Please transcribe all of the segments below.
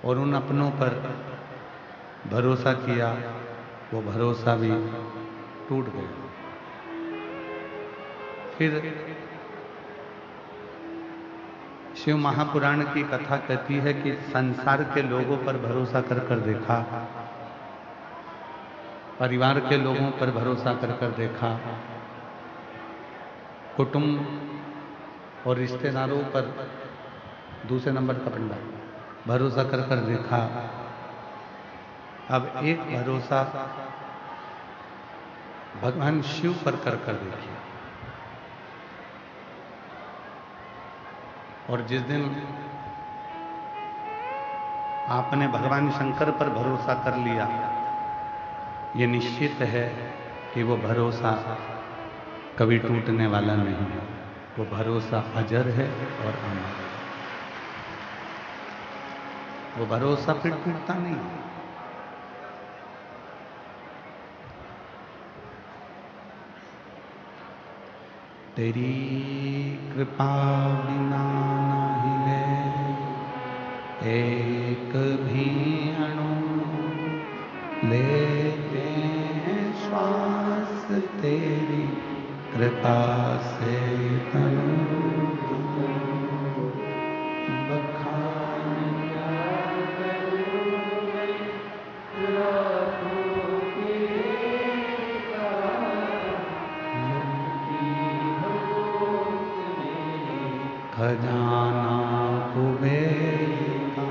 और उन अपनों पर भरोसा किया, वो भरोसा भी टूट गया। फिर शिव महापुराण की कथा कहती है कि संसार के लोगों पर भरोसा कर कर देखा, परिवार के लोगों पर भरोसा कर कर देखा, कुटुंब और रिश्तेदारों पर, दूसरे नंबर का पंडा, भरोसा कर कर देखा। अब एक भरोसा भगवान शिव पर कर कर देखिए। और जिस दिन आपने भगवान शंकर पर भरोसा कर लिया, ये निश्चित है कि वो भरोसा कभी टूटने वाला नहीं है। वो भरोसा अजर है और अमर है। वो भरोसा फिर टूटता नहीं है। तेरी कृपा बिना नहीं ले एक भी अणु, लेते हैं श्वास तेरी कृपा से तनु। बखान क्या खजाना कुबेर का,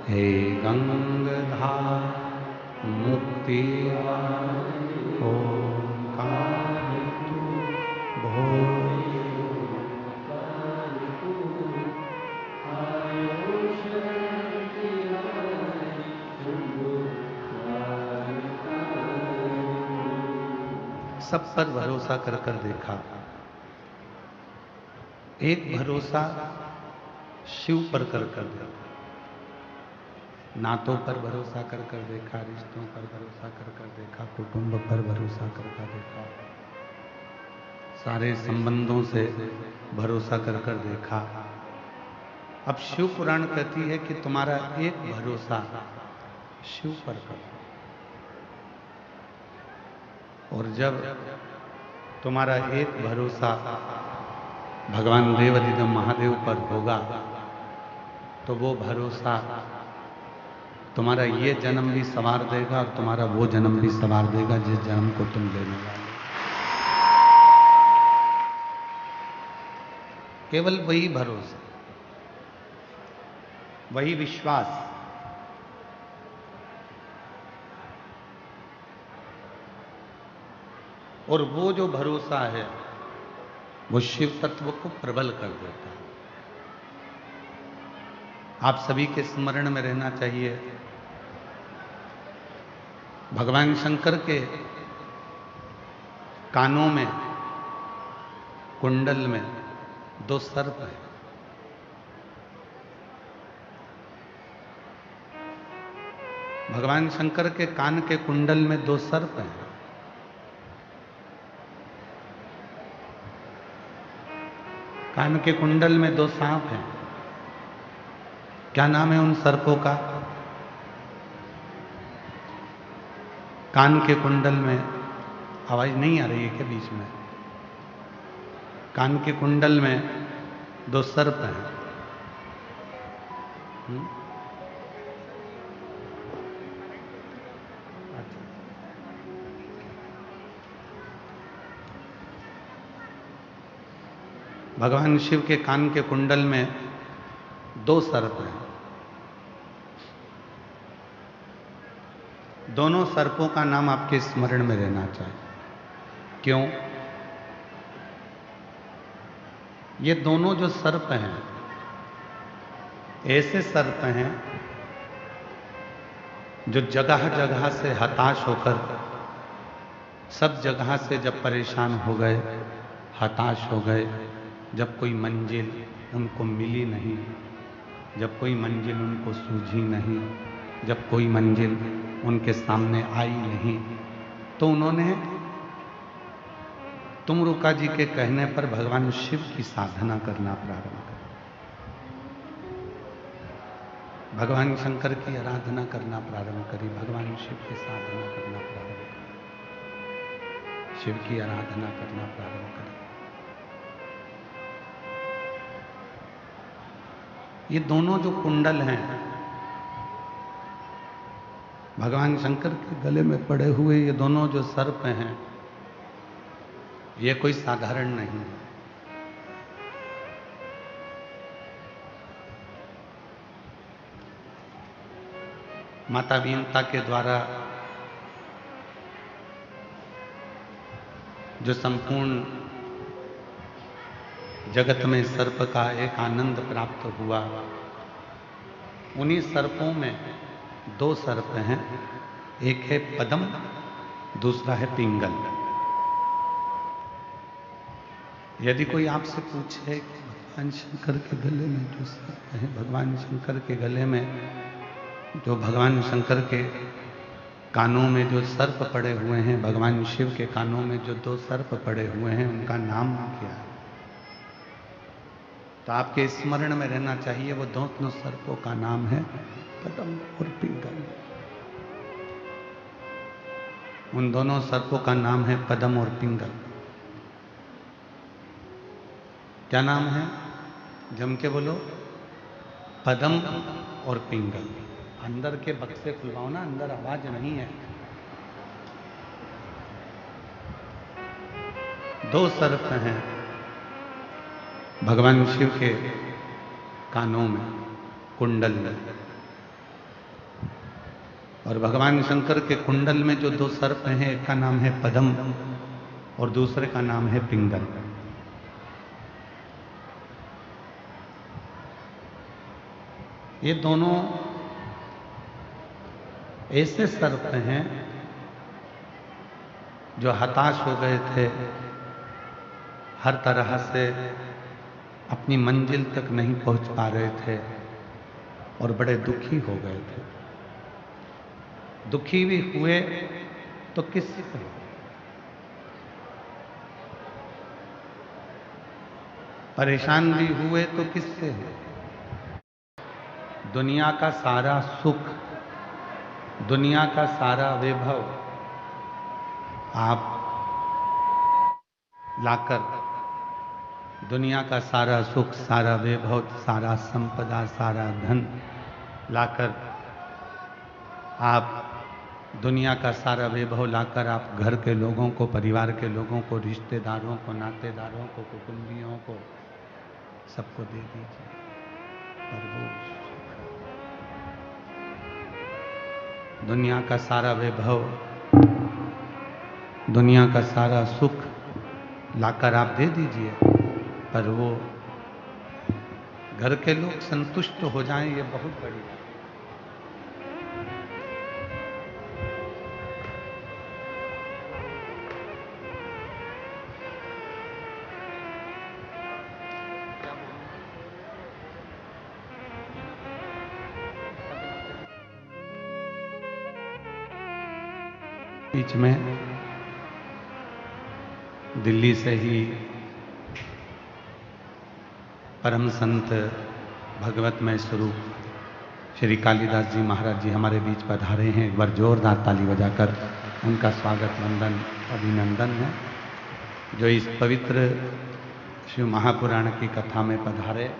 हे गंगाधार मुक्ति ओंकार तू भोले। सब पर भरोसा कर कर देखा। एक भरोसा शिव पर कर कर देखा, नातों पर भरोसा कर कर देखा, रिश्तों पर भरोसा कर कर देखा, कुटुंब पर भरोसा कर कर देखा, सारे संबंधों से भरोसा कर कर देखा। अब शिव पुराण कहती है कि तुम्हारा एक भरोसा शिव पर करो, और जब तुम्हारा एक भरोसा भगवान देवाधिदेव महादेव पर होगा, तो वो भरोसा तुम्हारा ये जन्म भी संवार देगा और तुम्हारा वो जन्म भी संवार देगा जिस जन्म को तुम लेने वाले। केवल वही भरोसा, वही विश्वास, और वो जो भरोसा है वो शिव तत्व को प्रबल कर देता है। आप सभी के स्मरण में रहना चाहिए, भगवान शंकर के कानों में, कुंडल में दो सर्प हैं। भगवान शंकर के कान के कुंडल में दो सर्प हैं। कान के कुंडल में दो सांप हैं। क्या नाम है उन सर्पों का? कान के कुंडल में, आवाज नहीं आ रही है क्या बीच में? कान के कुंडल में दो सर्प हैं। भगवान शिव के कान के कुंडल में दो सर्प हैं। दोनों सर्पों का नाम आपके स्मरण में रहना चाहिए। क्यों? ये दोनों जो सर्प हैं, ऐसे सर्प हैं जो जगह जगह से हताश होकर, सब जगह से जब परेशान हो गए, हताश हो गए, जब कोई मंजिल उनको मिली नहीं, जब कोई मंजिल उनको सूझी नहीं, जब कोई मंजिल उनके सामने आई नहीं, तो उन्होंने तुमरुका जी के कहने पर भगवान शिव की साधना करना प्रारंभ कर। भगवान शंकर की आराधना करना प्रारंभ करी, भगवान शिव की साधना करना प्रारंभ करी, शिव की आराधना करना प्रारंभ करी। ये दोनों जो कुंडल हैं भगवान शंकर के गले में पड़े हुए, ये दोनों जो सर्प हैं, ये कोई साधारण नहीं है। माता वीणता के द्वारा जो संपूर्ण जगत में सर्प का एक आनंद प्राप्त हुआ, उन्हीं सर्पों में दो सर्प हैं, एक है पद्म, दूसरा है पिंगल। यदि कोई आपसे पूछे कि भगवान शंकर के गले में जो सर्प है, भगवान शंकर के गले में जो भगवान शंकर के कानों में जो सर्प पड़े हुए हैं, भगवान शिव के कानों में जो दो सर्प पड़े हुए हैं, उनका नाम क्या है, तो आपके स्मरण में रहना चाहिए वो दोनों सर्पों का नाम है पद्म और पिंगल। उन दोनों सर्पों का नाम है पद्म और पिंगल। क्या नाम है? जम के बोलो। पद्म और पिंगल। अंदर के बक्से खुलवाओ ना, अंदर आवाज नहीं है। दो सर्प हैं भगवान शिव के कानों में, कुंडल में, और भगवान शंकर के कुंडल में जो दो सर्प हैं, एक का नाम है पद्म और दूसरे का नाम है पिंगल। ये दोनों ऐसे सर्प हैं जो हताश हो गए थे, हर तरह से अपनी मंजिल तक नहीं पहुंच पा रहे थे और बड़े दुखी हो गए थे। दुखी भी हुए तो किससे? परेशान भी हुए तो किससे? दुनिया का सारा सुख, दुनिया का सारा वैभव आप लाकर, दुनिया का सारा सुख, सारा वैभव, सारा संपदा, सारा धन लाकर, आप दुनिया का सारा वैभव लाकर आप घर के लोगों को, परिवार के लोगों को, रिश्तेदारों को, नातेदारों को, कुटुंबियों को, सबको दे दीजिए, पर वो दुनिया का सारा वैभव, दुनिया का सारा सुख लाकर आप दे दीजिए, पर वो घर के लोग संतुष्ट हो जाएं, ये बहुत बड़ी बात। बीच में दिल्ली से ही परम संत भगवतमय स्वरूप श्री कालिदास जी महाराज जी हमारे बीच पधारे हैं। एक बार जोरदार ताली बजाकर उनका स्वागत, वंदन, अभिनंदन है, जो इस पवित्र शिव महापुराण की कथा में पधारे।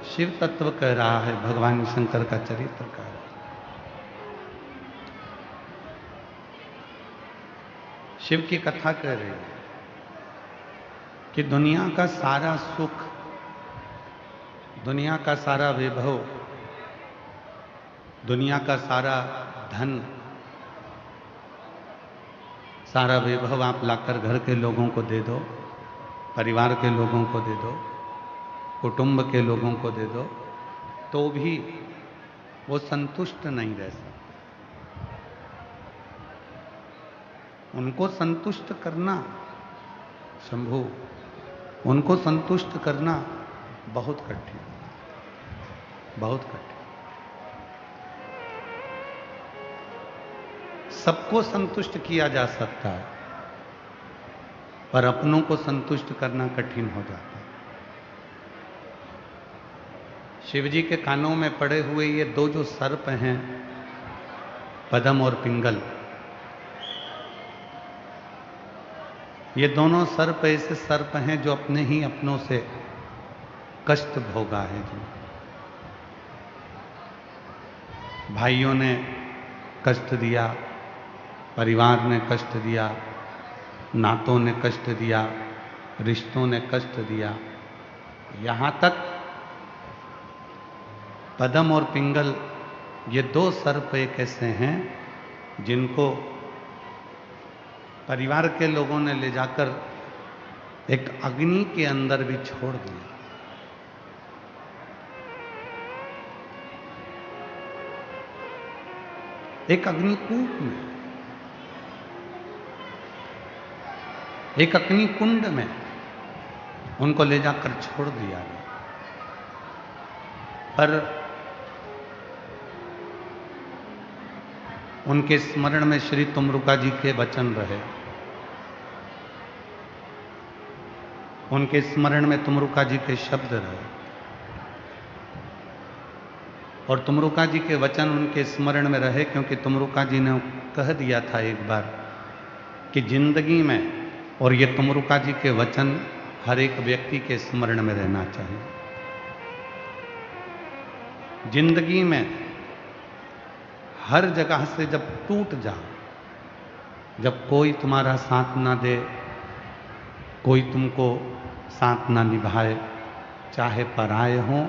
शिव तत्व कह रहा है, भगवान शंकर का चरित्र कह रहा है। शिव की कथा कह रही है कि दुनिया का सारा सुख, दुनिया का सारा वैभव, दुनिया का सारा धन, सारा वैभव आप लाकर घर के लोगों को दे दो, परिवार के लोगों को दे दो, कुटुंब के लोगों को दे दो, तो भी वो संतुष्ट नहीं रह सकते। उनको संतुष्ट करना शंभु, उनको संतुष्ट करना बहुत कठिन, बहुत कठिन। सबको संतुष्ट किया जा सकता है, पर अपनों को संतुष्ट करना कठिन हो जाता है। शिव जी के कानों में पड़े हुए ये दो जो सर्प हैं, पद्म और पिंगल, ये दोनों सर्प ऐसे सर्प हैं जो अपने ही अपनों से कष्ट भोगा है। जो भाइयों ने कष्ट दिया, परिवार ने कष्ट दिया, नातों ने कष्ट दिया, रिश्तों ने कष्ट दिया, यहां तक पद्म और पिंगल ये दो सर्प एक ऐसे हैं जिनको परिवार के लोगों ने ले जाकर एक अग्नि के अंदर भी छोड़ दिया। एक अग्निकूप में, एक अग्निकुंड में उनको ले जाकर छोड़ दिया गया। पर उनके स्मरण में श्री तुमरुका जी के वचन रहे, उनके स्मरण में तुमरुका जी के शब्द रहे, और तुमरुका जी के वचन उनके स्मरण में रहे क्योंकि तुमरुका जी ने कह दिया था एक बार कि जिंदगी में, और ये तुमरुका जी के वचन हर एक व्यक्ति के स्मरण में रहना चाहिए, जिंदगी में हर जगह से जब टूट जाओ, जब कोई तुम्हारा साथ ना दे, कोई तुमको साथ ना निभाए, चाहे पराए हों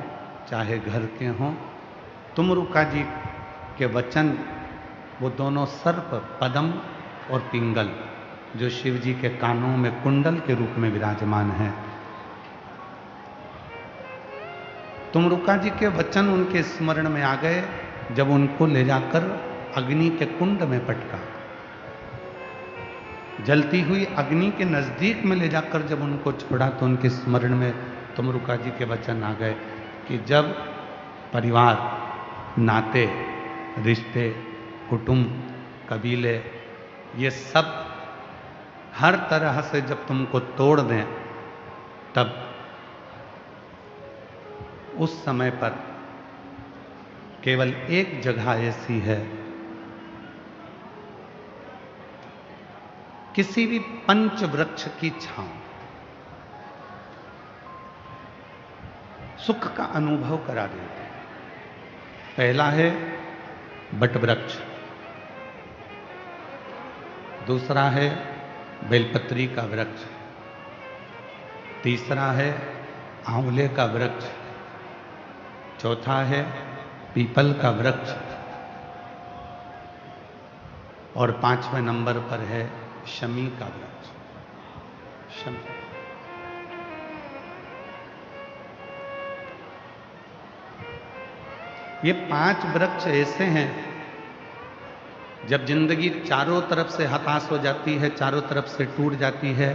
चाहे घर के हों, तुमरुका जी के वचन, वो दोनों सर्प पद्म और पिंगल जो शिव जी के कानों में कुंडल के रूप में विराजमान है, तुमरुका जी के वचन उनके स्मरण में आ गए जब उनको ले जाकर अग्नि के कुंड में पटका। जलती हुई अग्नि के नजदीक में ले जाकर जब उनको छोड़ा तो उनके स्मरण में तुमरुका जी के वचन आ गए कि जब परिवार, नाते, रिश्ते, कुटुंब, कबीले, ये सब हर तरह से जब तुमको तोड़ दें, तब उस समय पर केवल एक जगह ऐसी है, किसी भी पंच वृक्ष की छांव, सुख का अनुभव करा देते हैं। पहला है बट वृक्ष, दूसरा है बेलपत्री का वृक्ष, तीसरा है आंवले का वृक्ष, चौथा है पीपल का वृक्ष, और 5वें नंबर पर है शमी का वृक्ष। शमी, ये 5 वृक्ष ऐसे हैं, जब जिंदगी चारों तरफ से हताश हो जाती है, चारों तरफ से टूट जाती है,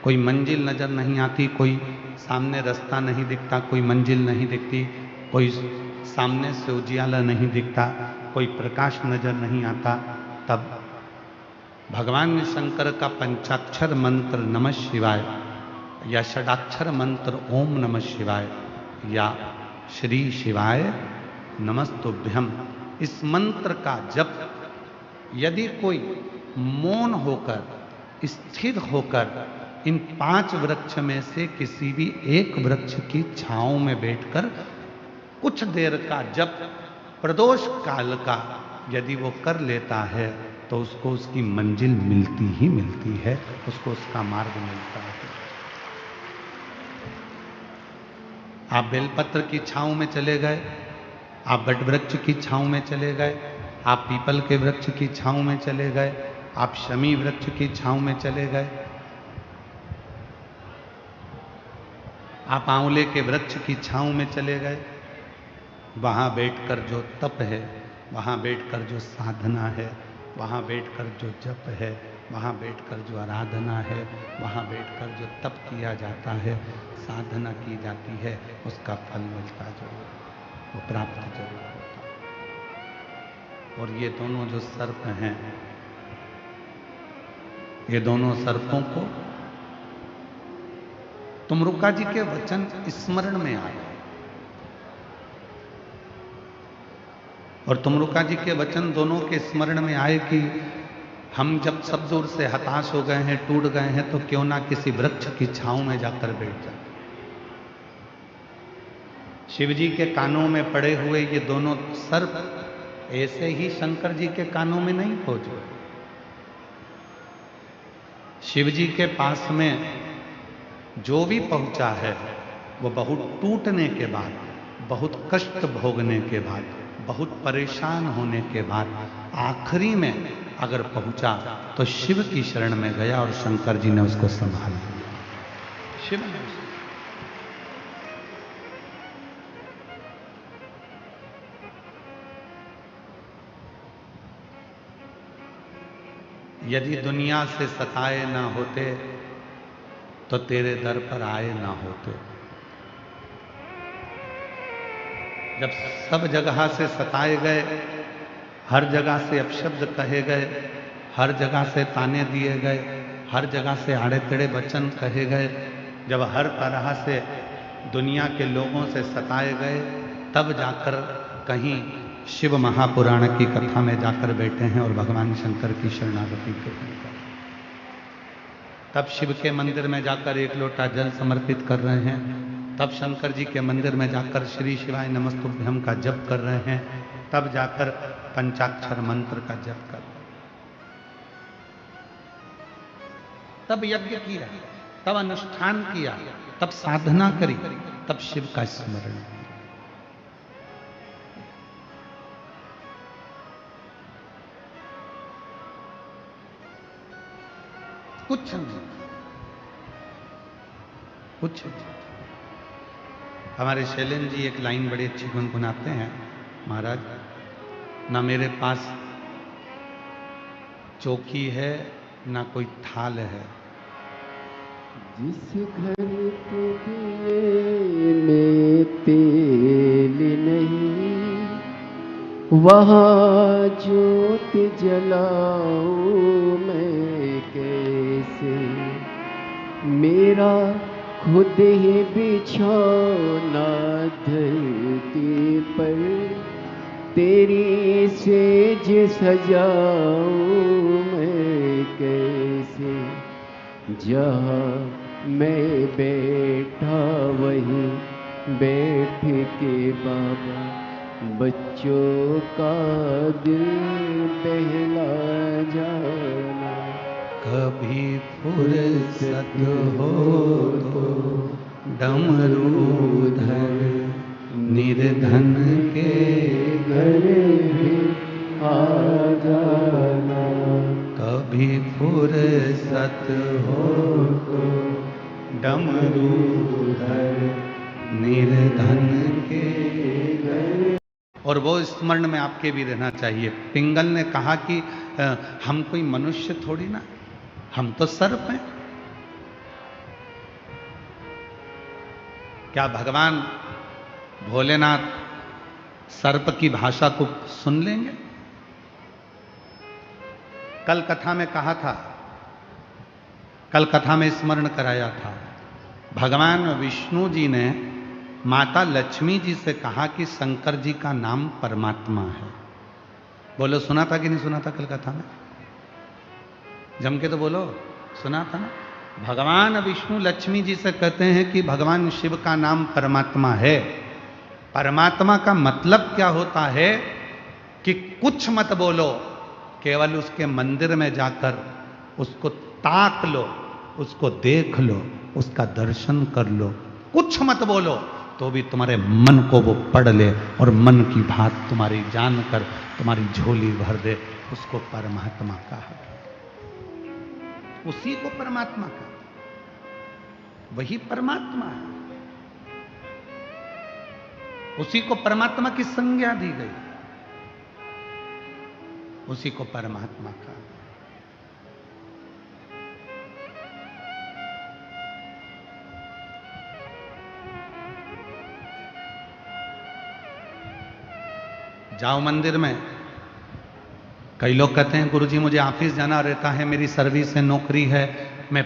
कोई मंजिल नजर नहीं आती, कोई सामने रास्ता नहीं दिखता, कोई मंजिल नहीं दिखती, कोई सामने से उजियाला नहीं दिखता, कोई प्रकाश नजर नहीं आता, तब भगवान शंकर का पंचाक्षर मंत्र नमः शिवाय या षडाक्षर मंत्र ओम नमः शिवाय या श्री शिवाय नमस्तुभ्यम, इस मंत्र का जप यदि कोई मौन होकर, स्थिर होकर इन 5 वृक्ष में से किसी भी एक वृक्ष की छांव में बैठकर कुछ देर का जप प्रदोष काल का यदि वो कर लेता है तो उसको उसकी मंजिल मिलती ही मिलती है, उसको उसका मार्ग मिलता है। आप बेलपत्र की छांव में चले गए, आप बट वृक्ष की छांव में चले गए, आप पीपल के वृक्ष की छांव में चले गए, आप शमी वृक्ष की छांव में चले गए, आप आंवले के वृक्ष की छांव में चले गए, वहाँ बैठकर जो तप है, वहाँ बैठकर जो साधना है, वहाँ बैठकर जो जप है, वहाँ बैठकर जो आराधना है, वहाँ बैठकर जो तप किया जाता है, साधना की जाती है, उसका फल मिलता जरूर, वो प्राप्त जरूर होता है। और ये दोनों जो सर्प हैं, ये दोनों सर्पों को तुमरुका जी के वचन स्मरण में आए, और तुमरुका जी के वचन दोनों के स्मरण में आए कि हम जब सब दूर से हताश हो गए हैं, टूट गए हैं, तो क्यों ना किसी वृक्ष की छांव में जाकर बैठ जाए। शिव जी के कानों में पड़े हुए ये दोनों सर्प ऐसे ही शंकर जी के कानों में नहीं पहुंचे। शिव जी के पास में जो भी पहुंचा है वो बहुत टूटने के बाद, बहुत कष्ट भोगने के बाद, बहुत परेशान होने के बाद आखिरी में अगर पहुंचा तो शिव की शरण में गया और शंकर जी ने उसको संभाल लिया। शिव ने यदि दुनिया से सताए ना होते तो तेरे दर पर आए ना होते। जब सब जगह से सताए गए, हर जगह से अपशब्द कहे गए, हर जगह से ताने दिए गए, हर जगह से आड़े टेढ़े वचन कहे गए, जब हर तरह से दुनिया के लोगों से सताए गए, तब जाकर कहीं शिव महापुराण की कथा में जाकर बैठे हैं और भगवान शंकर की शरणागति के लिए। तब शिव के मंदिर में जाकर एक लोटा जल समर्पित कर रहे हैं, तब शंकर जी के मंदिर में जाकर श्री शिवाय नमस्तुभ्यम का जप कर रहे हैं, तब जाकर पंचाक्षर मंत्र का जप कर रहे हैं, तब यज्ञ किया, तब अनुष्ठान किया, तब साधना करी, तब शिव का स्मरण किया। कुछ नहीं, कुछ नहीं। हमारे शैलेंद्र जी एक लाइन बड़ी अच्छी गुनगुनाते हैं, महाराज, ना मेरे पास चौकी है ना कोई थाल है, जिस घर के दिए में तेल नहीं, वहाँ ज्योत जलाऊं मैं कैसे। मेरा खुद ही बिछौना धरती पर, तेरी सेज सजाऊं मैं कैसे। जहाँ मैं बैठा वहीं बैठ के बाबा बच्चों का दिल बहला जाना। कभी फुर्सत हो तो डमरूधर निर्धन के घर भी आ जाना। कभी फुर्सत हो तो डमरूधर निर्धन के घर। और वो स्मरण में आपके भी रहना चाहिए। पिंगल ने कहा कि हम कोई मनुष्य थोड़ी ना, हम तो सर्प हैं। क्या भगवान भोलेनाथ सर्प की भाषा को सुन लेंगे? कल कथा में कहा था, कल कथा में स्मरण कराया था, भगवान विष्णु जी ने माता लक्ष्मी जी से कहा कि शंकर जी का नाम परमात्मा है। बोलो, सुना था कि नहीं सुना था कल कथा में? जम के तो बोलो, सुना था ना? भगवान विष्णु लक्ष्मी जी से कहते हैं कि भगवान शिव का नाम परमात्मा है। परमात्मा का मतलब क्या होता है कि कुछ मत बोलो, केवल उसके मंदिर में जाकर उसको ताक लो, उसको देख लो, उसका दर्शन कर लो। कुछ मत बोलो तो भी तुम्हारे मन को वो पढ़ ले और मन की बात तुम्हारी जानकर तुम्हारी झोली भर दे। उसको परमात्मा कहा, उसी को परमात्मा कहा, वही परमात्मा है। उसी को परमात्मा की संज्ञा दी गई, उसी को परमात्मा का। जाओ मंदिर में, कई लोग कहते हैं गुरुजी मुझे ऑफिस जाना रहता है, मेरी सर्विस है, नौकरी है, मैं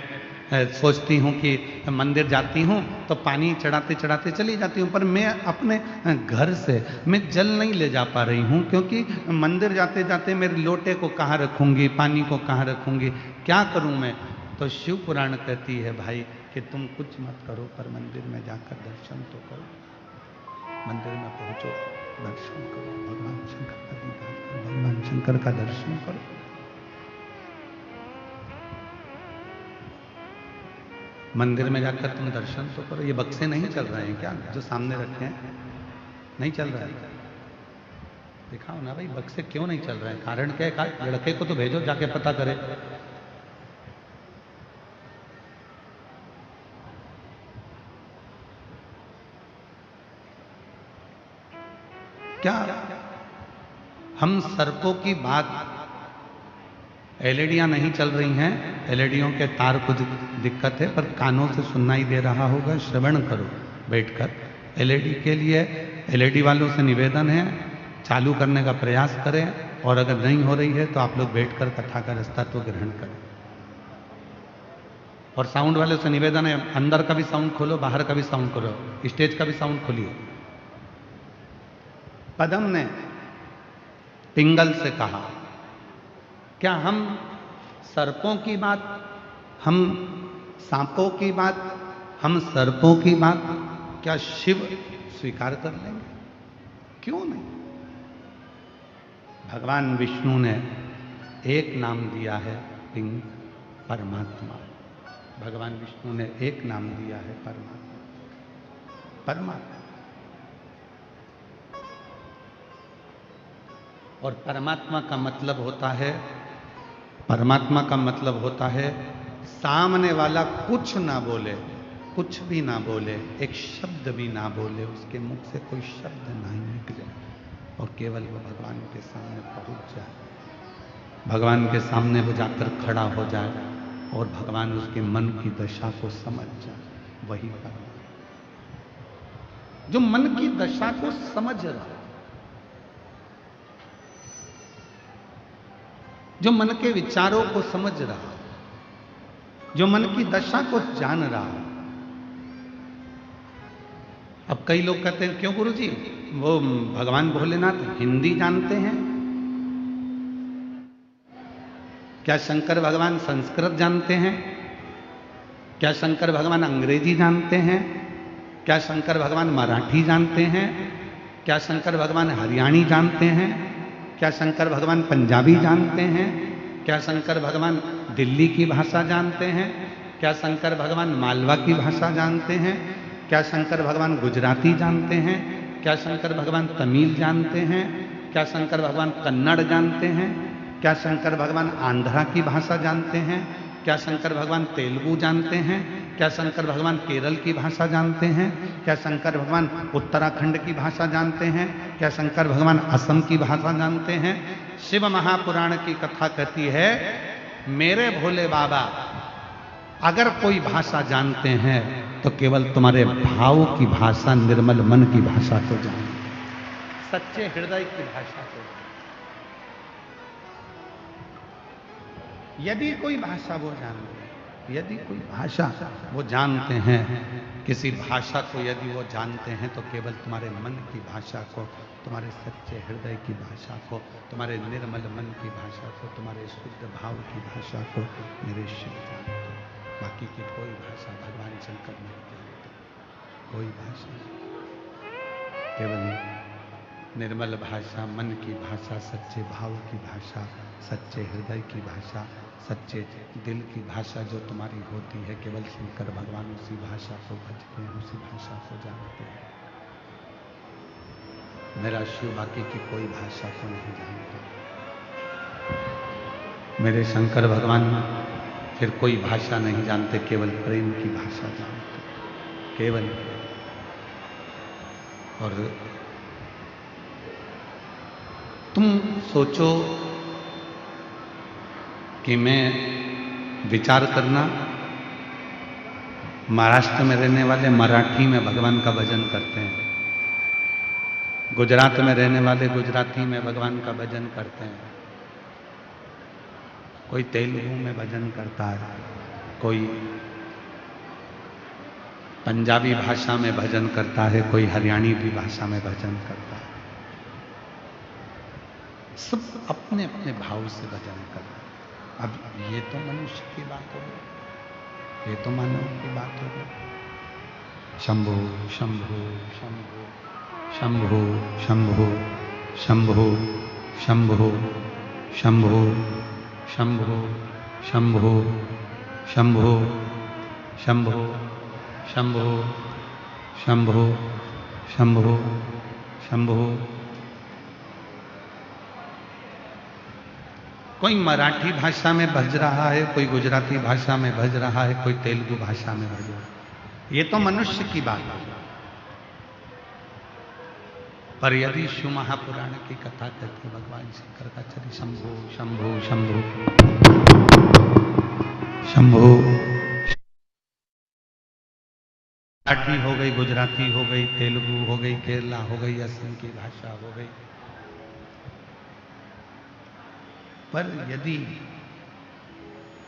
सोचती हूँ कि मंदिर जाती हूँ तो पानी चढ़ाते चढ़ाते चली जाती हूँ, पर मैं अपने घर से मैं जल नहीं ले जा पा रही हूँ, क्योंकि मंदिर जाते जाते मेरे लोटे को कहाँ रखूँगी, पानी को कहाँ रखूँगी, क्या करूँ मैं। तो शिव पुराण कहती है भाई कि तुम कुछ मत करो, पर मंदिर में जाकर दर्शन तो करो। मंदिर में पहुँचो, दर्शन करो, भगवान शंकर का दीदार करो, भगवान शंकर का दर्शन करो। मंदिर में जाकर तुम दर्शन तो करो। ये बक्से नहीं चल रहे हैं क्या जो सामने रखे हैं? नहीं चल रहा है? दिखाओ ना भाई, बक्से क्यों नहीं चल रहे हैं? कारण क्या है? लड़के को तो भेजो जाके पता करे। क्या हम सर्पों की बात, एलईडियां नहीं चल रही हैं, एलईडियों के तार कुछ दिक्कत है, पर कानों से सुनाई दे रहा होगा, श्रवण करो बैठकर। एलईडी के लिए एलईडी वालों से निवेदन है, चालू करने का प्रयास करें, और अगर नहीं हो रही है तो आप लोग बैठकर कथा का रस्तत्व ग्रहण करें। और साउंड वालों से निवेदन है, अंदर का भी साउंड खोलो, बाहर का भी साउंड खोलो, स्टेज का भी साउंड खोलिए। पदम ने पिंगल से कहा, क्या हम सर्पों की बात, हम सांपों की बात, हम सर्पों की बात क्या शिव स्वीकार कर लेंगे? क्यों नहीं? भगवान विष्णु ने एक नाम दिया है, पिंग, परमात्मा। भगवान विष्णु ने एक नाम दिया है, परमात्मा। परमात्मा। और परमात्मा का मतलब होता है, परमात्मा का मतलब होता है सामने वाला कुछ ना बोले, कुछ भी ना बोले, एक शब्द भी ना बोले, उसके मुख से कोई शब्द नहीं निकले, और केवल वो भगवान के सामने पहुंच जाए, भगवान के सामने वो जाकर खड़ा हो जाए और भगवान उसके मन की दशा को समझ जाए। वही परमात्मा, जो मन की दशा को समझ रहा, जो मन के विचारों को समझ रहा, जो मन की दशा को जान रहा। अब कई लोग कहते हैं क्यों गुरुजी, वो भगवान भोलेनाथ हिंदी जानते हैं? क्या शंकर भगवान संस्कृत जानते हैं? क्या शंकर भगवान अंग्रेजी जानते हैं? क्या शंकर भगवान मराठी जानते हैं? क्या शंकर भगवान हरियाणी जानते हैं? क्या शंकर भगवान पंजाबी जानते हैं? क्या शंकर भगवान दिल्ली की भाषा जानते हैं? क्या शंकर भगवान मालवा की भाषा जानते हैं? क्या शंकर भगवान गुजराती जानते हैं? क्या शंकर भगवान तमिल जानते हैं? क्या शंकर भगवान कन्नड़ जानते हैं? क्या शंकर भगवान आंध्रा की भाषा जानते हैं? क्या शंकर भगवान तेलुगु जानते हैं? क्या शंकर भगवान केरल की भाषा जानते हैं? क्या शंकर भगवान उत्तराखंड की भाषा जानते हैं? क्या शंकर भगवान असम की भाषा जानते हैं? शिव महापुराण की कथा कहती है, मेरे भोले बाबा अगर कोई भाषा जानते हैं तो केवल तुम्हारे भाव की भाषा, निर्मल मन की भाषा को जानते, सच्चे हृदय की भाषा को। यदि कोई भाषा वो जानते हैं, यदि कोई भाषा वो जानते हैं, किसी भाषा को यदि वो जानते हैं तो केवल तुम्हारे मन की भाषा को, तुम्हारे सच्चे हृदय की भाषा को, तुम्हारे निर्मल मन की भाषा को, तुम्हारे शुद्ध भाव की भाषा को मेरे शिव जानते। बाकी की कोई भाषा भगवान शंकर नहीं जानते, कोई भाषा, केवल निर्मल भाषा, मन की भाषा, सच्चे भाव की भाषा, सच्चे हृदय की भाषा, सच्चे दिल की भाषा जो तुम्हारी होती है, केवल शंकर भगवान उसी भाषा को भजते हैं, उसी भाषा को जानते हैं। मेरा शिव बाकी की कोई भाषा को नहीं जानता। मेरे शंकर भगवान फिर कोई भाषा नहीं जानते, केवल प्रेम की भाषा जानते, केवल। और तुम सोचो कि मैं विचार करना, महाराष्ट्र में रहने वाले मराठी में भगवान का भजन करते हैं, गुजरात में रहने वाले गुजराती में भगवान का भजन करते हैं, कोई तेलुगु में भजन करता है, कोई पंजाबी भाषा में भजन करता है, कोई हरियाणी भी भाषा में भजन करता है। सब अपने अपने भाव से भजन करते हैं। अब ये तो मनुष्य की बात हो गई, ये तो मानव की बात हो गई। शंभो शंभो शंभो शंभो शंभो शंभो शंभो शंभो शंभो शंभो शंभो शंभो शंभो शंभो शंभो शंभो। कोई मराठी भाषा में भज रहा है, कोई गुजराती भाषा में भज रहा है, कोई तेलुगु भाषा में भज रहा है। ये तो मनुष्य की बात है। पर यदि शिव महापुराण की कथा कहते भगवान शंकर का चरि शंभो शंभो शंभो शंभो, मराठी हो गई, गुजराती हो गई, तेलुगु हो गई, केरला हो गई, असम की भाषा हो गई। पर यदि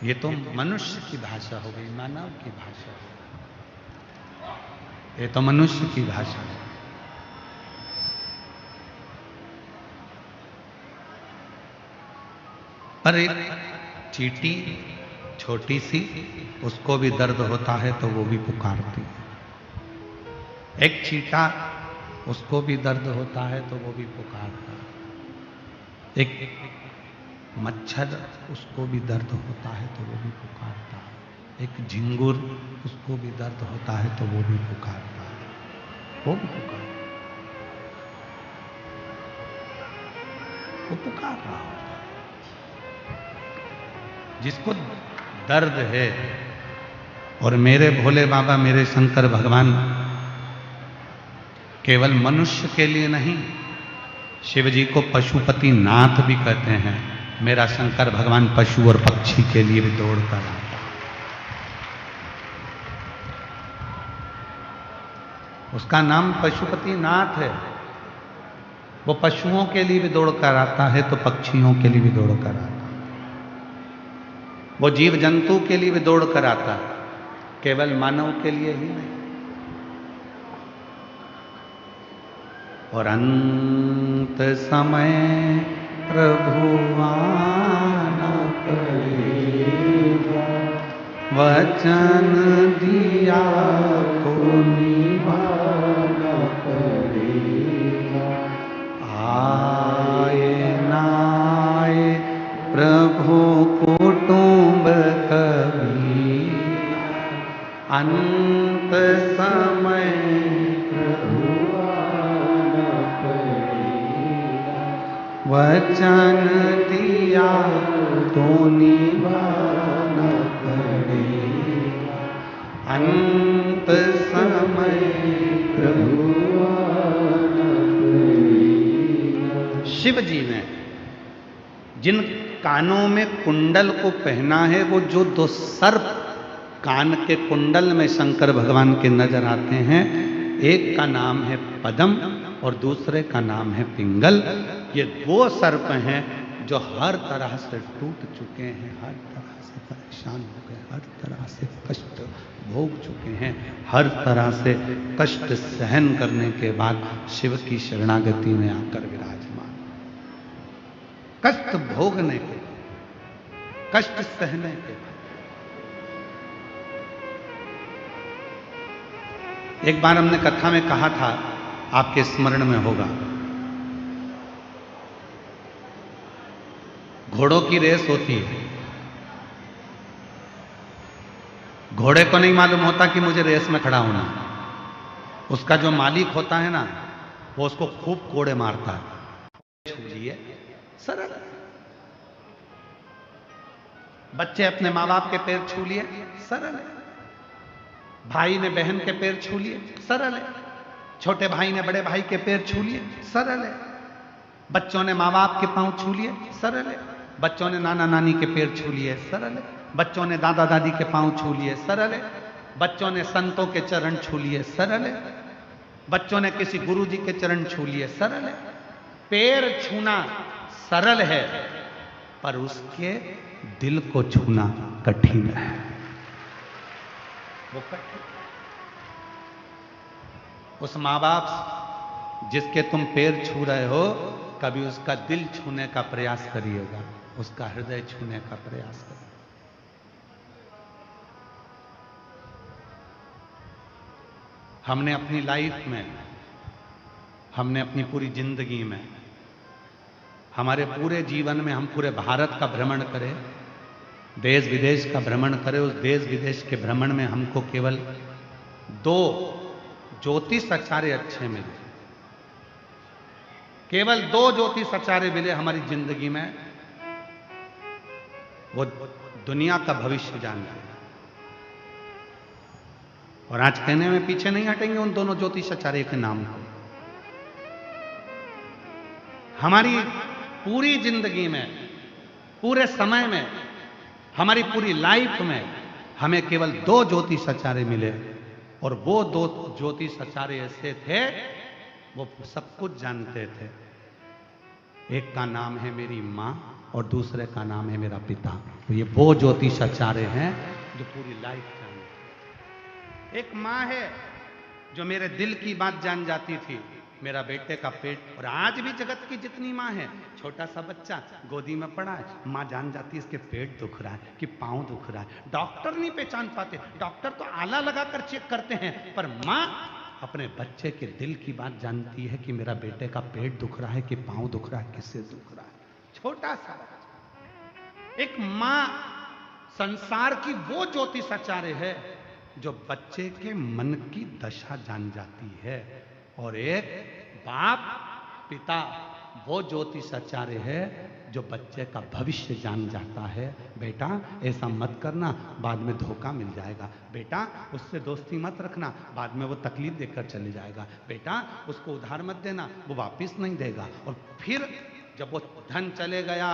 ये तो मनुष्य की भाषा हो गई, मानव की भाषा हो गई, ये तो मनुष्य की भाषा है। पर एक चींटी छोटी सी, उसको भी दर्द होता है तो वो भी पुकारती है। एक चींटा, उसको भी दर्द होता है तो वो भी पुकारता है। एक मच्छर, उसको भी दर्द होता है तो वो भी पुकारता है। एक झिंगुर, उसको भी दर्द होता है तो वो भी पुकारता है, वो भी पुकारता है, वो पुकार रहा होता है। जिसको दर्द है, और मेरे भोले बाबा, मेरे शंकर भगवान केवल मनुष्य के लिए नहीं, शिव जी को पशुपति नाथ भी कहते हैं। मेरा शंकर भगवान पशु और पक्षी के लिए भी दौड़ कर आता है। उसका नाम पशुपति नाथ है। वो पशुओं के लिए भी दौड़ कर आता है तो पक्षियों के लिए भी दौड़ कर आता है। वो जीव जंतु के लिए भी दौड़ कर आता है, केवल मानव के लिए ही नहीं। और अंत समय प्रभु आना पड़ेगा, वचन दिया को निभाना पड़ेगा। आए नाए प्रभु कुटुंब कभी, अंत समय प्रभु आना पड़ेगा, वचन दिया तो निभाना पड़ेगा। अंत समय प्रभु आना पड़ेगा। शिव जी ने जिन कानों में कुंडल को पहना है, वो जो दो सर्प कान के कुंडल में शंकर भगवान के नजर आते हैं, एक का नाम है पद्म और दूसरे का नाम है पिंगल। ये वो सर्प हैं जो हर तरह से टूट चुके हैं, हर तरह से परेशान हो गए, हर तरह से कष्ट भोग चुके हैं, हर तरह से कष्ट सहन करने के बाद शिव की शरणागति में आकर विराजमान। कष्ट भोगने के, कष्ट सहने के बाद। एक बार हमने कथा में कहा था, आपके स्मरण में होगा, घोड़ों की रेस होती है। घोड़े को नहीं मालूम होता कि मुझे रेस में खड़ा होना। उसका जो मालिक होता है ना, वो उसको खूब कोड़े मारता है। छू लिए, सरल। बच्चे अपने माँ बाप के पैर छू लिए, सरल है। भाई ने बहन के पैर छू लिए, सरल है। छोटे भाई ने बड़े भाई के पैर छू लिए, सरल है। बच्चों ने माँ बाप के पांव छू लिए, सरल है। बच्चों ने नाना नानी के पैर छू लिए, सरल है। बच्चों ने दादा दादी के पांव छू लिए, सरल है। बच्चों ने संतों के चरण छू लिए, सरल है। बच्चों ने किसी गुरु जी के चरण छू लिए, सरल है। पैर छूना सरल है, पर उसके दिल को छूना कठिन है। वो कठिन। उस माँ बाप जिसके तुम पैर छू रहे हो, कभी उसका दिल छूने का प्रयास करिएगा, उसका हृदय छूने का प्रयास करिए। हमने अपनी लाइफ में, हमने अपनी पूरी जिंदगी में, हमारे पूरे जीवन में हम पूरे भारत का भ्रमण करें, देश विदेश का भ्रमण करें, उस देश विदेश के भ्रमण में हमको केवल 2 ज्योतिष आचार्य अच्छे मिले, केवल 2 ज्योतिष आचार्य मिले हमारी जिंदगी में। वो दुनिया का भविष्य जानते हैं, और आज कहने में पीछे नहीं हटेंगे उन दोनों ज्योतिष आचार्य के नाम को। हमारी पूरी जिंदगी में, पूरे समय में, हमारी पूरी लाइफ में हमें केवल 2 ज्योतिष आचार्य मिले, और वो 2 ज्योतिष आचार्य ऐसे थे, वो सब कुछ जानते थे। एक का नाम है मेरी मां और दूसरे का नाम है मेरा पिता। तो ये वो ज्योतिष आचार्य हैं जो पूरी लाइफ जानते। एक मां है जो मेरे दिल की बात जान जाती थी, मेरा बेटे का पेट। और आज भी जगत की जितनी माँ है, छोटा सा बच्चा गोदी में पड़ा है, माँ जान जाती है इसके पेट दुख रहा है कि पाँव दुख रहा है। डॉक्टर नहीं पहचान पाते, डॉक्टर तो आला लगाकर चेक करते हैं, पर माँ अपने बच्चे के दिल की बात जानती है कि मेरा बेटे का पेट दुख रहा है कि पाँव दुख रहा है, किससे दुख रहा है। छोटा सा बच्चा। एक माँ संसार की वो ज्योतिष आचार्य है जो बच्चे के मन की दशा जान जाती है, और एक बाप पिता वो ज्योतिष आचार्य है जो बच्चे का भविष्य जान जाता है। बेटा ऐसा मत करना, बाद में धोखा मिल जाएगा। बेटा उससे दोस्ती मत रखना, बाद में वो तकलीफ देकर चले जाएगा। बेटा उसको उधार मत देना, वो वापिस नहीं देगा। और फिर जब वो धन चले गया,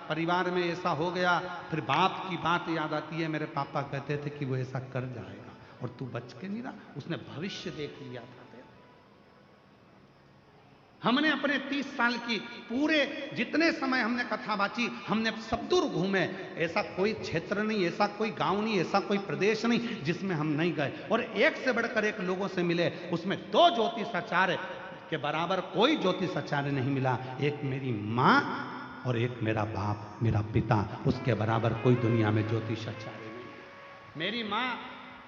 परिवार में ऐसा हो गया, फिर बाप की बात याद आती है, मेरे पापा कहते थे कि वो ऐसा कर जाएगा और तू बच के नहीं रहा, उसने भविष्य देख लिया था। हमने अपने 30 साल की पूरे जितने समय हमने कथा बाची, हमने सब दूर घूमे। ऐसा कोई क्षेत्र नहीं, ऐसा कोई गांव नहीं, ऐसा कोई प्रदेश नहीं जिसमें हम नहीं गए, और एक से बढ़कर एक लोगों से मिले। उसमें 2 ज्योतिष आचार्य के बराबर कोई ज्योतिष आचार्य नहीं मिला। एक मेरी माँ और एक मेरा बाप, मेरा पिता, उसके बराबर कोई दुनिया में ज्योतिष आचार्य नहीं। मेरी माँ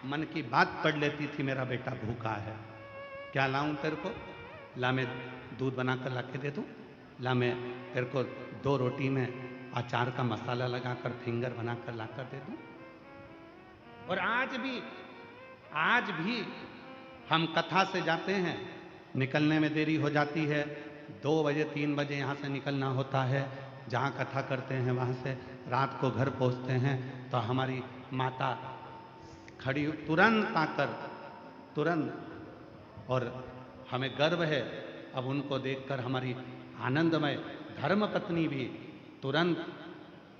मन की बात पढ़ लेती थी, मेरा बेटा भूखा है, क्या लाऊं तेरे को? ला मैं दूध बनाकर ला के दे दूं? ला मैं तेरे को 2 रोटी में अचार का मसाला लगाकर फिंगर बनाकर लाकर दे दूं? और आज भी हम कथा से जाते हैं, निकलने में देरी हो जाती है, 2 बजे 3 बजे यहाँ से निकलना होता है। जहाँ कथा करते हैं वहाँ से रात को घर पहुँचते हैं तो हमारी माता खड़ी तुरंत आकर, तुरंत, और हमें गर्व है अब उनको देखकर, हमारी आनंदमय धर्मपत्नी भी तुरंत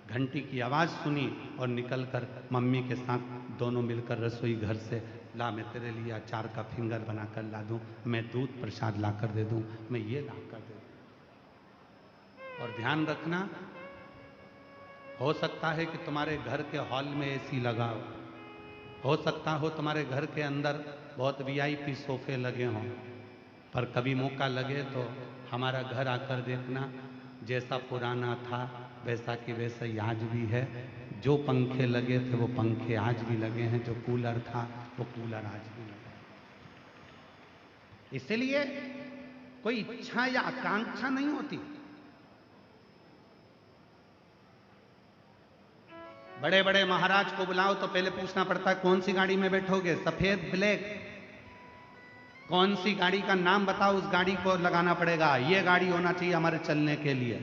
घंटी की आवाज़ सुनी और निकलकर मम्मी के साथ दोनों मिलकर रसोई घर से, ला मैं तेरे लिए अचार का फिंगर बनाकर ला दूं, मैं दूध प्रसाद लाकर दे दूं, मैं ये लाकर दे दूं। और ध्यान रखना, हो सकता है कि तुम्हारे घर के हॉल में एसी लगा हो सकता हो तुम्हारे घर के अंदर बहुत वीआईपी सोफे लगे हों, पर कभी मौका लगे तो हमारा घर आकर देखना, जैसा पुराना था वैसा कि वैसा ही आज भी है। जो पंखे लगे थे वो पंखे आज भी लगे हैं, जो कूलर था वो कूलर आज भी लगा है। इसलिए कोई इच्छा या आकांक्षा नहीं होती। बड़े बड़े महाराज को बुलाओ तो पहले पूछना पड़ता है कौन सी गाड़ी में बैठोगे, सफेद ब्लैक, कौन सी गाड़ी का नाम बताओ, उस गाड़ी को लगाना पड़ेगा, ये गाड़ी होना चाहिए हमारे चलने के लिए।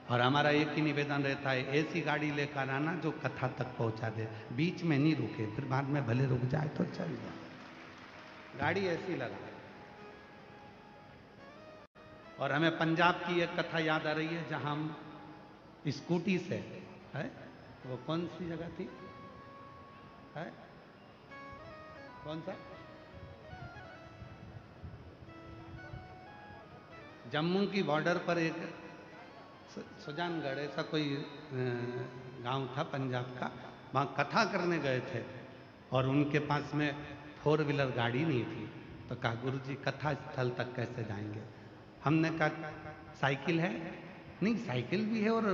और हमारा एक ही निवेदन रहता है, ऐसी गाड़ी लेकर आना जो कथा तक पहुंचा दे, बीच में नहीं रुके, फिर बाद में भले रुक जाए तो चल जाए, गाड़ी ऐसी लगा। और हमें पंजाब की एक कथा याद आ रही है जहां हम स्कूटी से है, वो कौन सी जगह थी है, कौन सा, जम्मू की बॉर्डर पर एक सुजानगढ़ ऐसा कोई गांव था पंजाब का, वहां कथा करने गए थे और उनके पास में 4 व्हीलर गाड़ी नहीं थी। तो कहा गुरु जी कथा स्थल तक कैसे जाएंगे। हमने कहा साइकिल है, नहीं साइकिल भी है और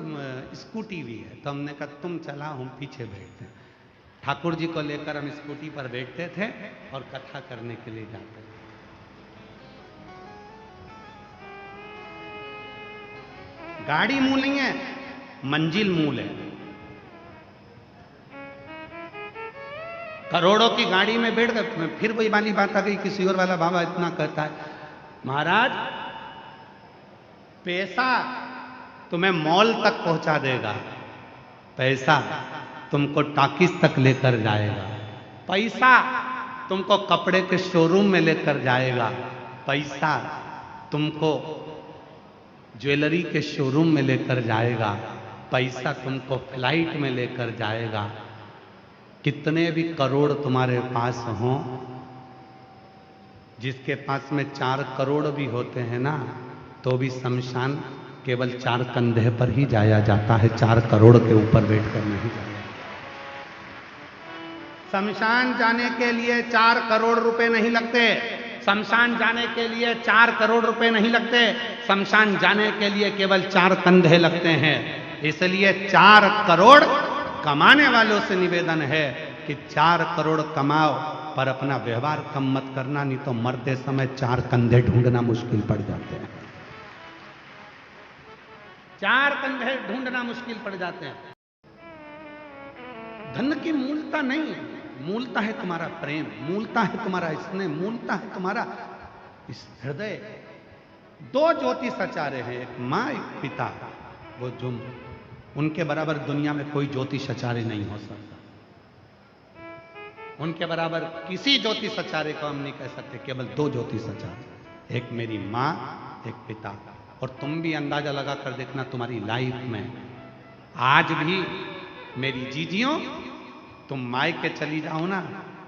स्कूटी भी है। तो हमने कहा तुम चला हम पीछे बैठते हैं। ठाकुर जी को लेकर हम स्कूटी पर बैठते थे और कथा करने के लिए जाते थे। गाड़ी मूल नहीं है, मंजिल मूल है। करोड़ों की गाड़ी में बैठ गए, फिर वही वाली बात आ गई, किसी और वाला बाबा इतना कहता है महाराज पैसा तुम्हें मॉल तक पहुंचा देगा, पैसा तुमको टाकिस तक लेकर जाएगा, पैसा तुमको कपड़े के शोरूम में लेकर जाएगा, पैसा तुमको ज्वेलरी के शोरूम में लेकर जाएगा, पैसा तुमको फ्लाइट में लेकर जाएगा। कितने भी करोड़ तुम्हारे पास हों, जिसके पास में 4 करोड़ भी होते हैं ना, तो भी शमशान केवल 4 कंधे पर ही जाया जाता है, 4 करोड़ के ऊपर बैठकर नहीं जाया। शमशान जाने के लिए 4 करोड़ रुपए नहीं लगते, शमशान जाने के लिए 4 करोड़ रुपए नहीं लगते, शमशान जाने के लिए केवल 4 कंधे लगते हैं। इसलिए 4 करोड़ कमाने वालों से निवेदन है कि 4 करोड़ कमाओ पर अपना व्यवहार कम मत करना, नहीं तो मरते समय 4 कंधे ढूंढना मुश्किल पड़ जाते हैं। 4 कंधे ढूंढना मुश्किल पड़ जाते हैं। धन की मूलता नहीं, मूलता है तुम्हारा प्रेम, मूलता है तुम्हारा स्नेह, मूलता है तुम्हारा इस हृदय। 2 ज्योतिष आचार्य हैं, एक मां एक पिता, वो जो उनके बराबर दुनिया में कोई ज्योतिष आचार्य नहीं हो सकता। उनके बराबर किसी ज्योतिष आचार्य को हम नहीं कह सकते, केवल 2 ज्योतिष आचार्य, एक मेरी मां एक पिता। और तुम भी अंदाजा लगा कर देखना तुम्हारी लाइफ में आज भी मेरी जीजियों, तुम मायके चली जाओ ना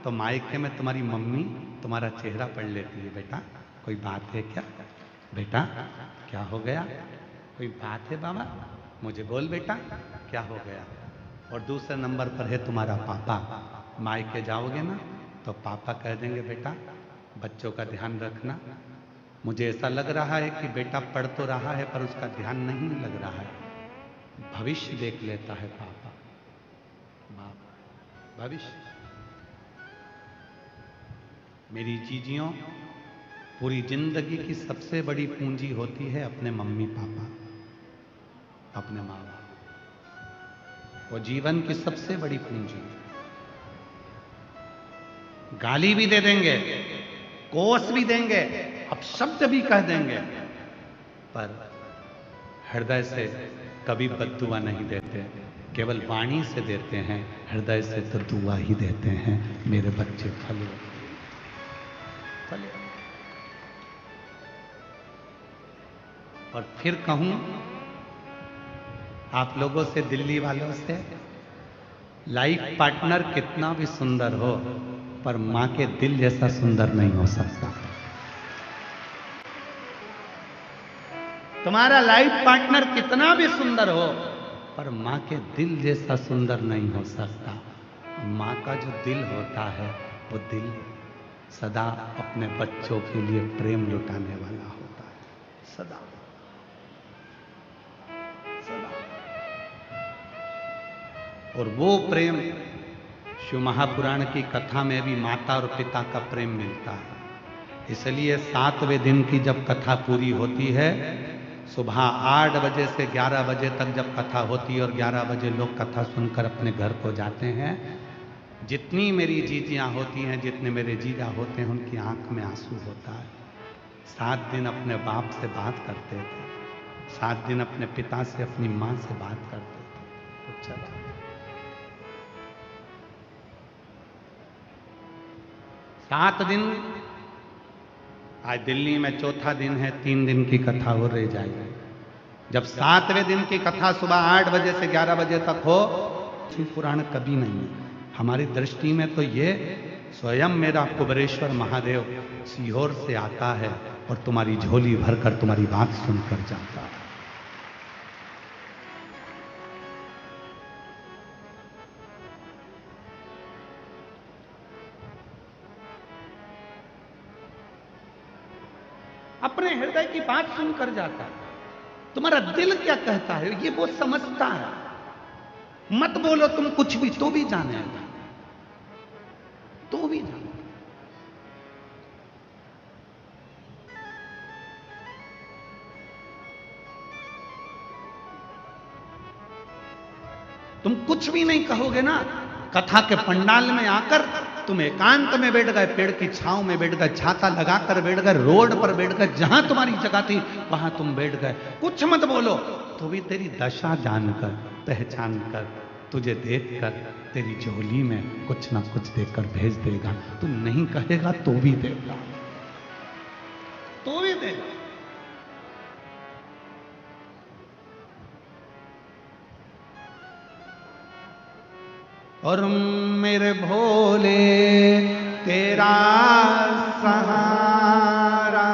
तो मायके में तुम्हारी मम्मी तुम्हारा चेहरा पढ़ लेती है, बेटा कोई बात है क्या, बेटा क्या हो गया, कोई बात है बाबा, मुझे बोल बेटा क्या हो गया। और दूसरे नंबर पर है तुम्हारा पापा, मायके जाओगे ना तो पापा कह देंगे बेटा बच्चों का ध्यान रखना। मुझे ऐसा लग रहा है कि बेटा पढ़ तो रहा है पर उसका ध्यान नहीं लग रहा है, भविष्य देख लेता है पापा, बाप भविष्य। मेरी जीजियों, पूरी जिंदगी की सबसे बड़ी पूंजी होती है अपने मम्मी पापा, अपने माँ बाप, वो जीवन की सबसे बड़ी पूंजी। गाली भी दे देंगे, कोस भी देंगे, अपशब्द भी कह देंगे, पर हृदय से कभी बद्दुआ नहीं देते, केवल वाणी से देते हैं, हृदय से तो दुआ ही देते हैं, मेरे बच्चे फले फले। और फिर कहूं आप लोगों से, दिल्ली वालों से, लाइफ पार्टनर कितना भी सुंदर हो पर मां के दिल जैसा सुंदर नहीं हो सकता। तुम्हारा लाइफ पार्टनर कितना भी सुंदर हो पर मां के दिल जैसा सुंदर नहीं हो सकता। मां का जो दिल होता है वो दिल सदा अपने बच्चों के लिए प्रेम लुटाने वाला होता है, सदा सदा। और वो प्रेम शिव महापुराण की कथा में भी माता और पिता का प्रेम मिलता है। इसलिए 7वें दिन की जब कथा पूरी होती है, सुबह 8 बजे से 11 बजे तक जब कथा होती है और 11 बजे लोग कथा सुनकर अपने घर को जाते हैं, जितनी मेरी जीजियां होती हैं, जितने मेरे जीजा होते हैं, उनकी आंख में आंसू होता है। 7 दिन अपने बाप से बात करते थे, 7 दिन अपने पिता से, अपनी मां से बात करते थे। अच्छा, 7 दिन आज दिल्ली में चौथा दिन है, 3 दिन की कथा और रह जाएगी। जब 7वें दिन की कथा सुबह 8 बजे से 11 बजे तक हो, शिव पुराण कभी नहीं है। हमारी दृष्टि में तो ये स्वयं मेरा कुबेरेश्वर महादेव सीहोर से आता है और तुम्हारी झोली भरकर तुम्हारी बात सुनकर जाता है। अपने हृदय की बात सुनकर जाता है। तुम्हारा दिल क्या कहता है ये वो समझता है। मत बोलो तुम कुछ भी, तो भी जानेगा, तो भी जाने। तुम कुछ भी नहीं कहोगे ना, कथा के पंडाल में आकर तुम एकांत में बैठ गए, पेड़ की छांव में बैठ गए, छाता लगाकर बैठ गए, रोड पर बैठ गए, जहां तुम्हारी जगह थी वहां तुम बैठ गए, कुछ मत बोलो, तो भी तेरी दशा जानकर, पहचान कर, तुझे देखकर तेरी झोली में कुछ ना कुछ देकर भेज देगा। तू नहीं कहेगा तो भी देगा, तो भी देगा। और मेरे भोले तेरा सहारा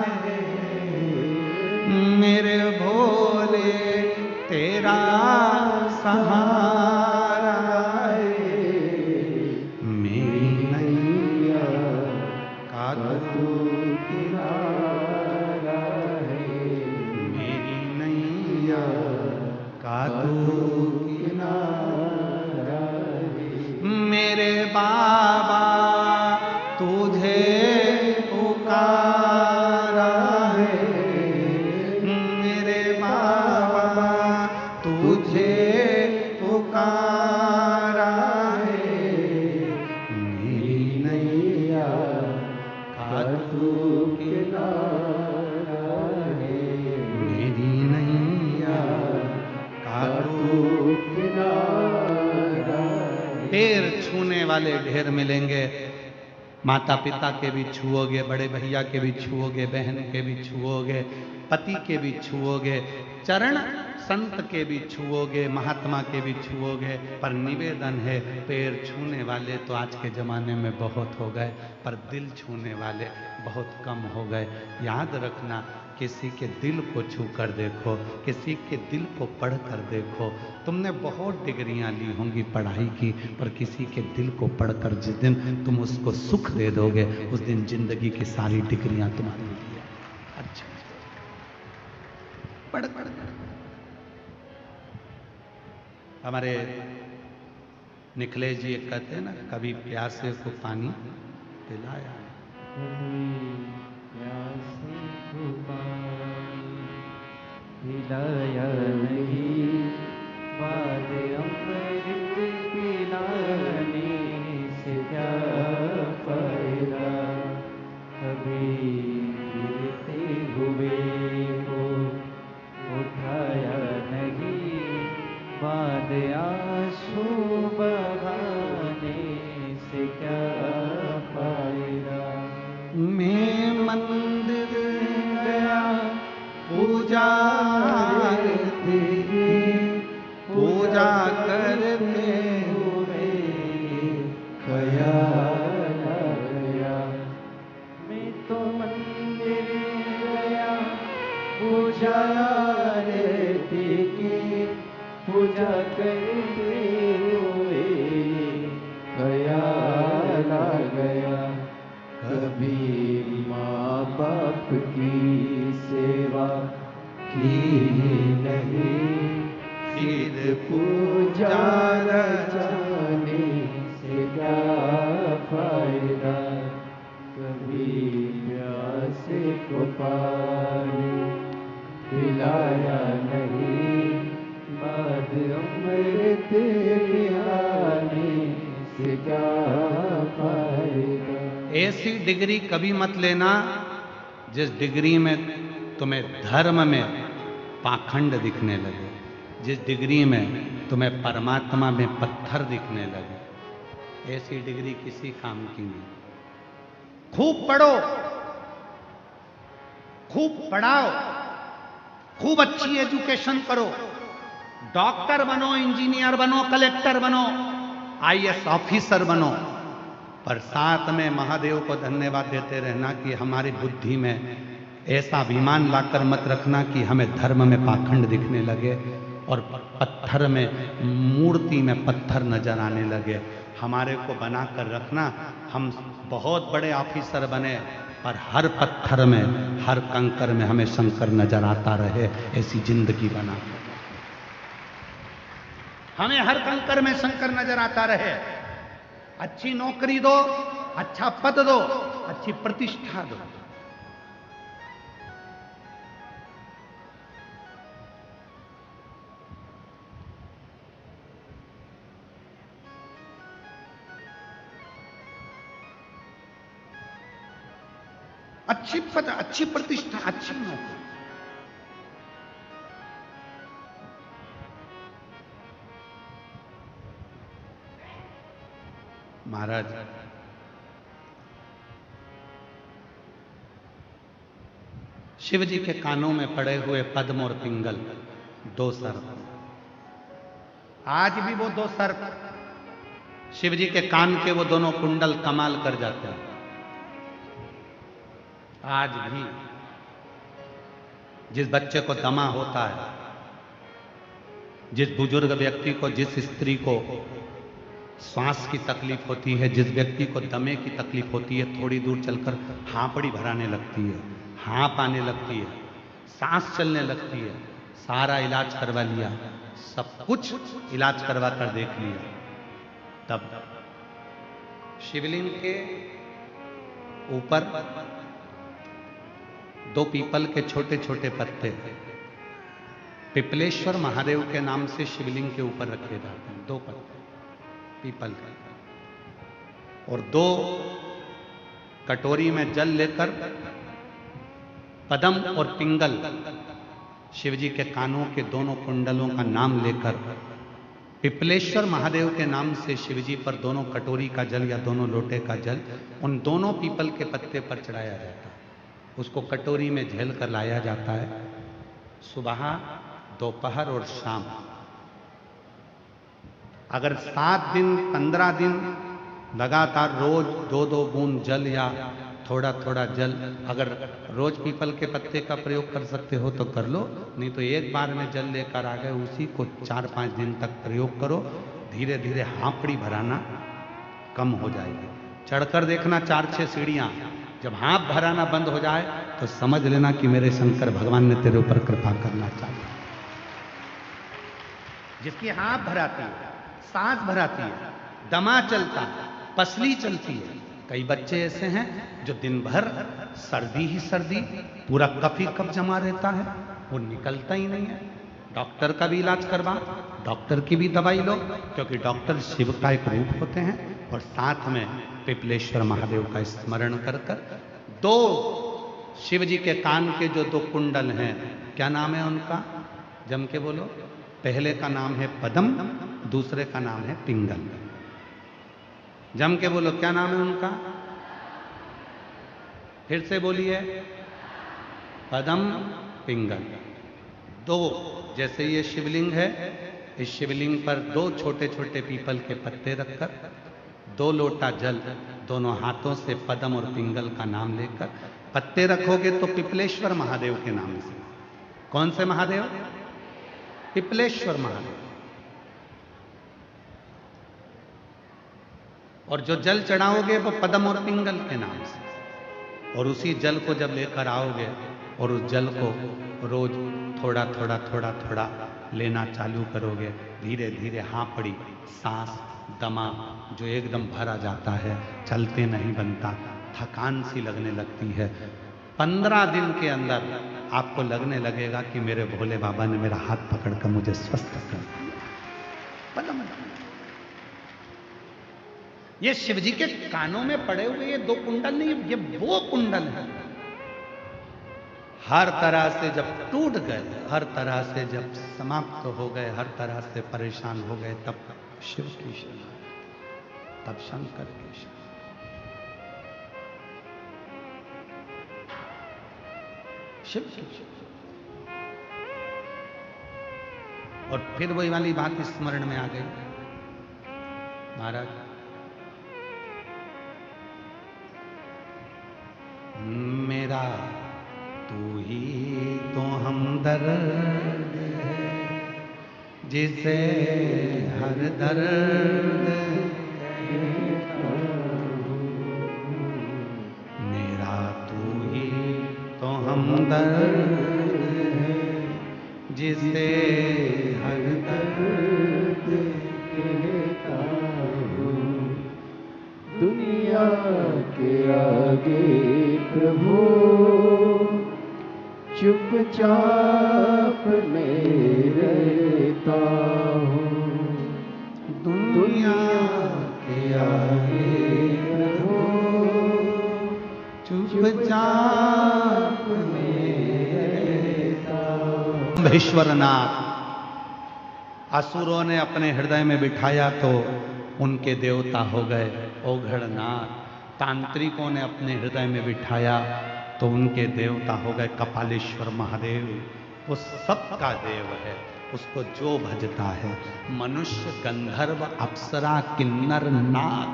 है, मेरे भोले तेरा सहारा है, मेरी नैया का तू किनारा है, मेरी नैया का तू मेरे बाबा तुझे पुकारा है, मेरे बाबा तुझे पुकारा है, मेरी नैया का तू किनारा है, मेरी नैया का तू किनारा। ढेर छूने वाले ढेर मिलेंगे, माता पिता के भी छुओगे, बड़े भैया के भी छुओगे, बहन के भी छुओगे, पति के भी छुओगे, चरण संत के भी छुओगे, महात्मा के भी छुओगे। पर निवेदन है, पैर छूने वाले तो आज के ज़माने में बहुत हो गए, पर दिल छूने वाले बहुत कम हो गए। याद रखना, किसी के दिल को छू कर देखो, किसी के दिल को पढ़ कर देखो। तुमने बहुत डिग्रियां ली होंगी पढ़ाई की, पर किसी के दिल को पढ़कर जिस दिन तुम उसको सुख दे दोगे, उस दिन जिंदगी की सारी डिग्रियां तुम्हारी लिए। अच्छा पढ़ पढ़ हमारे निखिलेश जी कहते हैं ना, कभी प्यासे को पानी पिलाया, प्यासे को पानी पिलाया नहीं, बाद अमृत पिलाने से क्या फायदा। कभी गिरते हुए को उठाया नहीं, बाद आंसू बहाने से क्या फायदा। मैं मंदिर गया पूजा तेरी, पूजा करते हुए ख्याल गया। मैं तो मंदिर गया पूजा की, पूजा करते हुए ख्याल गया। कभी माँ बाप की सेवा की नहीं, फिर पूजा जाने से क्या फायदा। कभी प्यासे को पानी पिलाया नहीं, बाद अमृत पिलाने से क्या फायदा। ऐसी डिग्री कभी मत लेना जिस डिग्री में तुम्हें धर्म में पाखंड दिखने लगे, जिस डिग्री में तुम्हें परमात्मा में पत्थर दिखने लगे। ऐसी डिग्री किसी काम की नहीं। खूब पढ़ो, खूब पढ़ाओ, खूब अच्छी एजुकेशन करो, डॉक्टर बनो, इंजीनियर बनो, कलेक्टर बनो, आईएएस ऑफिसर बनो, पर साथ में महादेव को धन्यवाद देते रहना कि हमारी बुद्धि में ऐसा अभिमान लाकर मत रखना कि हमें धर्म में पाखंड दिखने लगे और पत्थर में, मूर्ति में पत्थर नजर आने लगे। हमारे को बनाकर रखना, हम बहुत बड़े ऑफिसर बने पर हर पत्थर में, हर कंकर में हमें शंकर नजर आता रहे, ऐसी जिंदगी बना। हमें हर कंकर में शंकर नजर आता रहे। अच्छी नौकरी दो, अच्छा पद दो, अच्छी प्रतिष्ठा दो, अच्छी पद, अच्छी प्रतिष्ठा, अच्छी नौकरी। महाराज शिव जी के कानों में पड़े हुए पद्म और पिंगल, दो सर्प, आज भी वो दो सर्प, शिव जी के कान के वो दोनों कुंडल कमाल कर जाते हैं। आज भी जिस बच्चे को दमा होता है, जिस बुजुर्ग व्यक्ति को, जिस स्त्री को श्वास की तकलीफ होती है, जिस व्यक्ति को दमे की तकलीफ होती है, थोड़ी दूर चलकर हांपड़ी भराने लगती है, हाँप आने लगती है, सांस चलने लगती है, सारा इलाज करवा लिया, सब कुछ इलाज करवा कर देख लिया, तब शिवलिंग के ऊपर दो पीपल के छोटे छोटे पत्ते पिपलेश्वर महादेव के नाम से शिवलिंग के ऊपर रखे जाते हैं, दो पत्ते पीपल के, और दो कटोरी में जल लेकर पद्म और पिंगल, शिवजी के कानों के दोनों कुंडलों का नाम लेकर पिपलेश्वर महादेव के नाम से शिवजी पर दोनों कटोरी का जल या दोनों लोटे का जल उन दोनों पीपल के पत्ते पर चढ़ाया जाता है। उसको कटोरी में झेल कर लाया जाता है, सुबह, दोपहर और शाम। अगर 7 दिन 15 दिन लगातार रोज 2-2 बूंद जल या थोड़ा थोड़ा जल, अगर रोज पीपल के पत्ते का प्रयोग कर सकते हो तो कर लो, नहीं तो एक बार में जल लेकर आ गए, उसी को 4-5 दिन तक प्रयोग करो। धीरे धीरे हाँपड़ी भराना कम हो जाएगी। चढ़कर देखना 4-6 सीढ़ियां, जब हाँप भराना बंद हो जाए तो समझ लेना कि मेरे शंकर भगवान ने तेरे ऊपर कृपा करना चाहिए। जिसकी हाँप भराती है, सांस भराती है, दमा चलता है, पसली चलती है। कई बच्चे ऐसे हैं जो दिन भर सर्दी ही सर्दी, पूरा कफ ही कफ जमा रहता है, वो निकलता ही नहीं है। डॉक्टर का भी इलाज करवा, डॉक्टर की भी दवाई लो, क्योंकि डॉक्टर शिव का एक रूप होते हैं, और साथ में पिपलेश्वर महादेव का स्मरण कर कर दो शिव जी के कान के जो दो कुंडल हैं, क्या नाम है उनका, जम के बोलो। पहले का नाम है पद्म, दूसरे का नाम है पिंगल। जम के बोलो, क्या नाम है उनका, फिर से बोलिए, पद्म पिंगल। दो, जैसे ये शिवलिंग है, इस शिवलिंग पर दो छोटे छोटे पीपल के पत्ते रखकर 2 लोटा जल दोनों हाथों से पद्म और पिंगल का नाम लेकर पत्ते रखोगे तो पिपलेश्वर महादेव के नाम से। कौन से महादेव? पिपलेश्वर महादेव। और जो जल चढ़ाओगे वो पद्म और पिंगल के नाम से, और उसी जल को जब लेकर आओगे और उस जल को रोज थोड़ा थोड़ा थोड़ा थोड़ा लेना चालू करोगे, धीरे धीरे हाँपड़ी, सांस, दमा जो एकदम भरा जाता है, चलते नहीं बनता, थकान सी लगने लगती है। 15 दिन के अंदर आपको लगने लगेगा कि मेरे भोले बाबा ने मेरा हाथ पकड़कर मुझे स्वस्थ कर दिया। ये शिवजी के कानों में पड़े हुए ये 2 कुंडल नहीं, ये वो कुंडल है। हर तरह से जब टूट गए, हर तरह से जब समाप्त हो गए, हर तरह से परेशान हो गए, तब शिव की शरण, तब शंकर की शरण। शिव की। और फिर वही वाली बात स्मरण में आ गई, महाराज मेरा तू ही तो हमदर्द है, जिसे हर दर्द मेरा तू ही तो हमदर्द है, जिसे हर दर्द कहता हूँ। दुनिया के आगे प्रभु चुपचाप में रहता हूँ। दुनिया के आगे प्रभु चुपचाप में रहता हूँ। महेश्वरनाथ असुरों ने अपने हृदय में बिठाया तो उनके देवता हो गए ओघड़नाथ। तांत्रिकों ने अपने हृदय में बिठाया तो उनके देवता हो गए कपालेश्वर महादेव। वो सबका देव है, उसको जो भजता है, मनुष्य गंधर्व अप्सरा किन्नर नाग,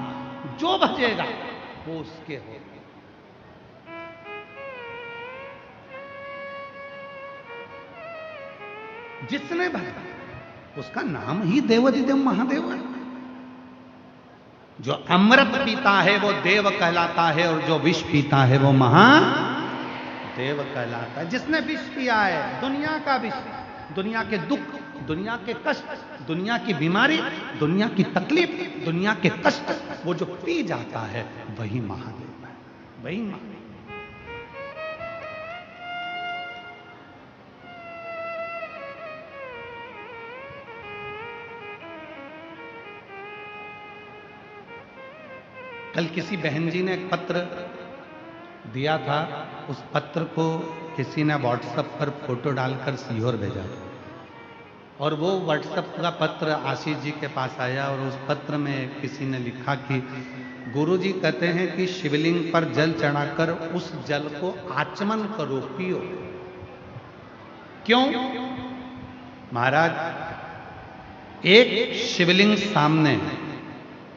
जो भजेगा वो उसके हो। जिसने भजा उसका नाम ही देवाधिदेव महादेव है। जो अमृत पीता है वो देव कहलाता है, और जो विष पीता है वो महादेव कहलाता है। जिसने विष पिया है, दुनिया का विष, दुनिया के दुख, दुनिया के कष्ट, दुनिया की बीमारी, दुनिया की तकलीफ, दुनिया के कष्ट, वो जो पी जाता है वही महादेव है, वही महादेव। कल किसी बहन जी ने एक पत्र दिया था, उस पत्र को किसी ने व्हाट्सएप पर फोटो डालकर सीहोर भेजा, और वो व्हाट्सएप का पत्र आशीष जी के पास आया, और उस पत्र में किसी ने लिखा कि गुरुजी कहते हैं कि शिवलिंग पर जल चढ़ाकर उस जल को आचमन करो, पियो। क्यों? महाराज एक शिवलिंग सामने है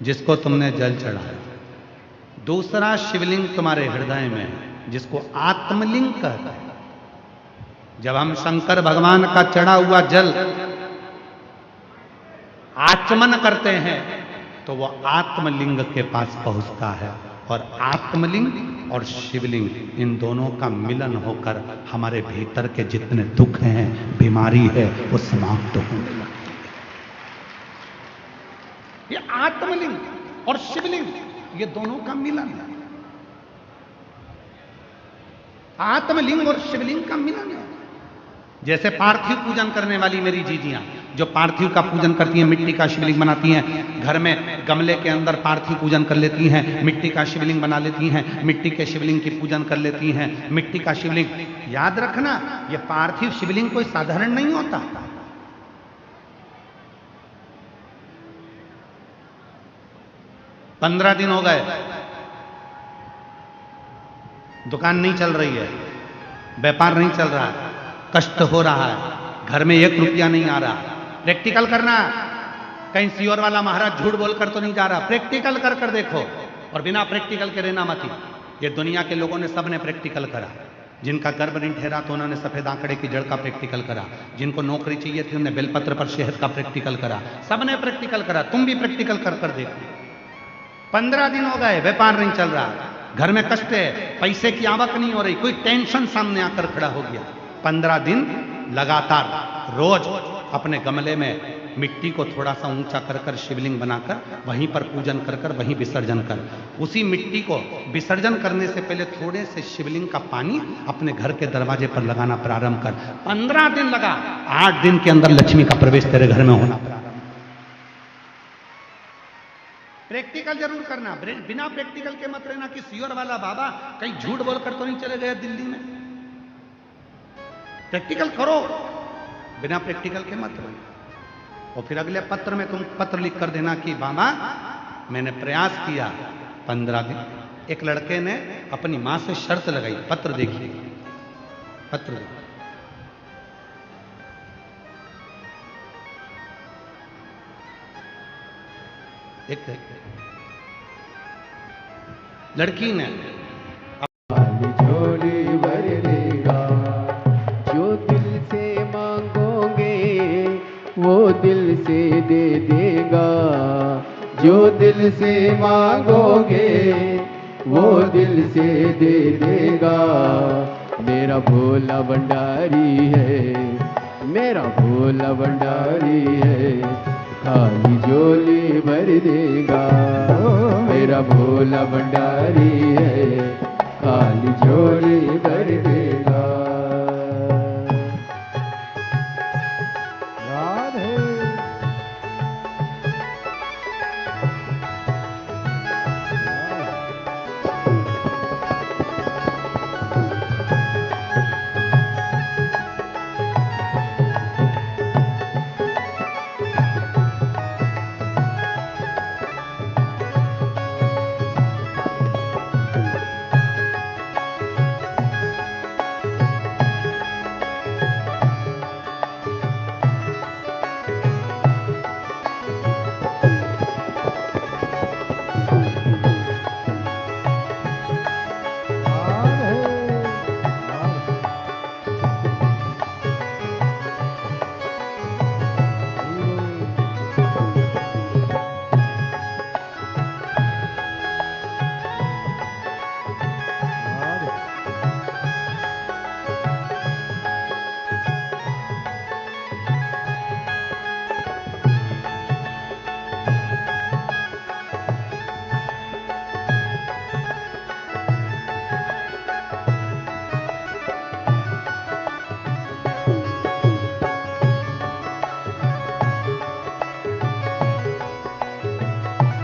जिसको तुमने जल चढ़ाया, दूसरा शिवलिंग तुम्हारे हृदय में है जिसको आत्मलिंग कहते हैं। जब हम शंकर भगवान का चढ़ा हुआ जल आचमन करते हैं तो वो आत्मलिंग के पास पहुंचता है, और आत्मलिंग और शिवलिंग इन दोनों का मिलन होकर हमारे भीतर के जितने दुख हैं, बीमारी है, वो समाप्त होने लगती है। ये आत्मलिंग और शिवलिंग ये दोनों का मिलन है। आत्मलिंग और शिवलिंग का मिलन है। जैसे पार्थिव पूजन करने वाली मेरी जीजियां जो पार्थिव का पूजन करती हैं, मिट्टी का शिवलिंग बनाती हैं, घर में गमले के अंदर पार्थिव पूजन कर लेती हैं, मिट्टी का शिवलिंग बना लेती हैं, मिट्टी के शिवलिंग की पूजन कर लेती हैं। मिट्टी का शिवलिंग, याद रखना, यह पार्थिव शिवलिंग कोई साधारण नहीं होता। पंद्रह दिन हो गए, दुकान नहीं चल रही है, व्यापार नहीं चल रहा है, कष्ट हो रहा है, घर में 1 रुपया नहीं आ रहा। प्रैक्टिकल करना, कहीं सीहोर वाला महाराज झूठ बोलकर तो नहीं जा रहा। प्रैक्टिकल कर कर देखो, और बिना प्रैक्टिकल के रहना मत। ये दुनिया के लोगों ने सबने प्रैक्टिकल करा। जिनका गर्भ नहीं ठहरा तो उन्होंने सफेद आंकड़े की जड़ का प्रैक्टिकल करा। जिनको नौकरी चाहिए थी उन्होंने बेलपत्र पर शहद का प्रैक्टिकल करा। सबने प्रैक्टिकल करा, तुम भी प्रैक्टिकल कर कर देखो। 15 दिन हो गए, व्यापार नहीं चल रहा, घर में कष्ट है, पैसे की आवक नहीं हो रही, कोई टेंशन सामने आकर खड़ा हो गया। 15 दिन लगातार रोज अपने गमले में मिट्टी को थोड़ा सा ऊंचा कर कर शिवलिंग बनाकर वहीं पर पूजन कर कर वहीं विसर्जन कर। उसी मिट्टी को विसर्जन करने से पहले थोड़े से शिवलिंग का पानी अपने घर के दरवाजे पर लगाना प्रारंभ कर। 15 दिन लगा, 8 दिन के अंदर लक्ष्मी का प्रवेश तेरे घर में होना प्रारंभ। प्रैक्टिकल जरूर करना, बिना प्रैक्टिकल के मत रहना कि सीहोर वाला बाबा कहीं झूठ बोलकर तो नहीं चले गए दिल्ली में। प्रैक्टिकल करो, बिना प्रैक्टिकल के मत रहना। और फिर अगले पत्र में तुम पत्र लिख कर देना कि बाबा मैंने प्रयास किया 15 दिन। एक लड़के ने अपनी मां से शर्त लगाई, पत्र देखिए, पत्र दो। एक लड़की ने खाली झोली भर देगा, जो दिल से मांगोगे वो दिल से दे देगा, जो दिल से मांगोगे वो दिल से दे देगा। मेरा भोला भंडारी है, मेरा भोला भंडारी है, खाली झोली भर देगा। मेरा भोला भंडारी है, खाली झोली भर देगा।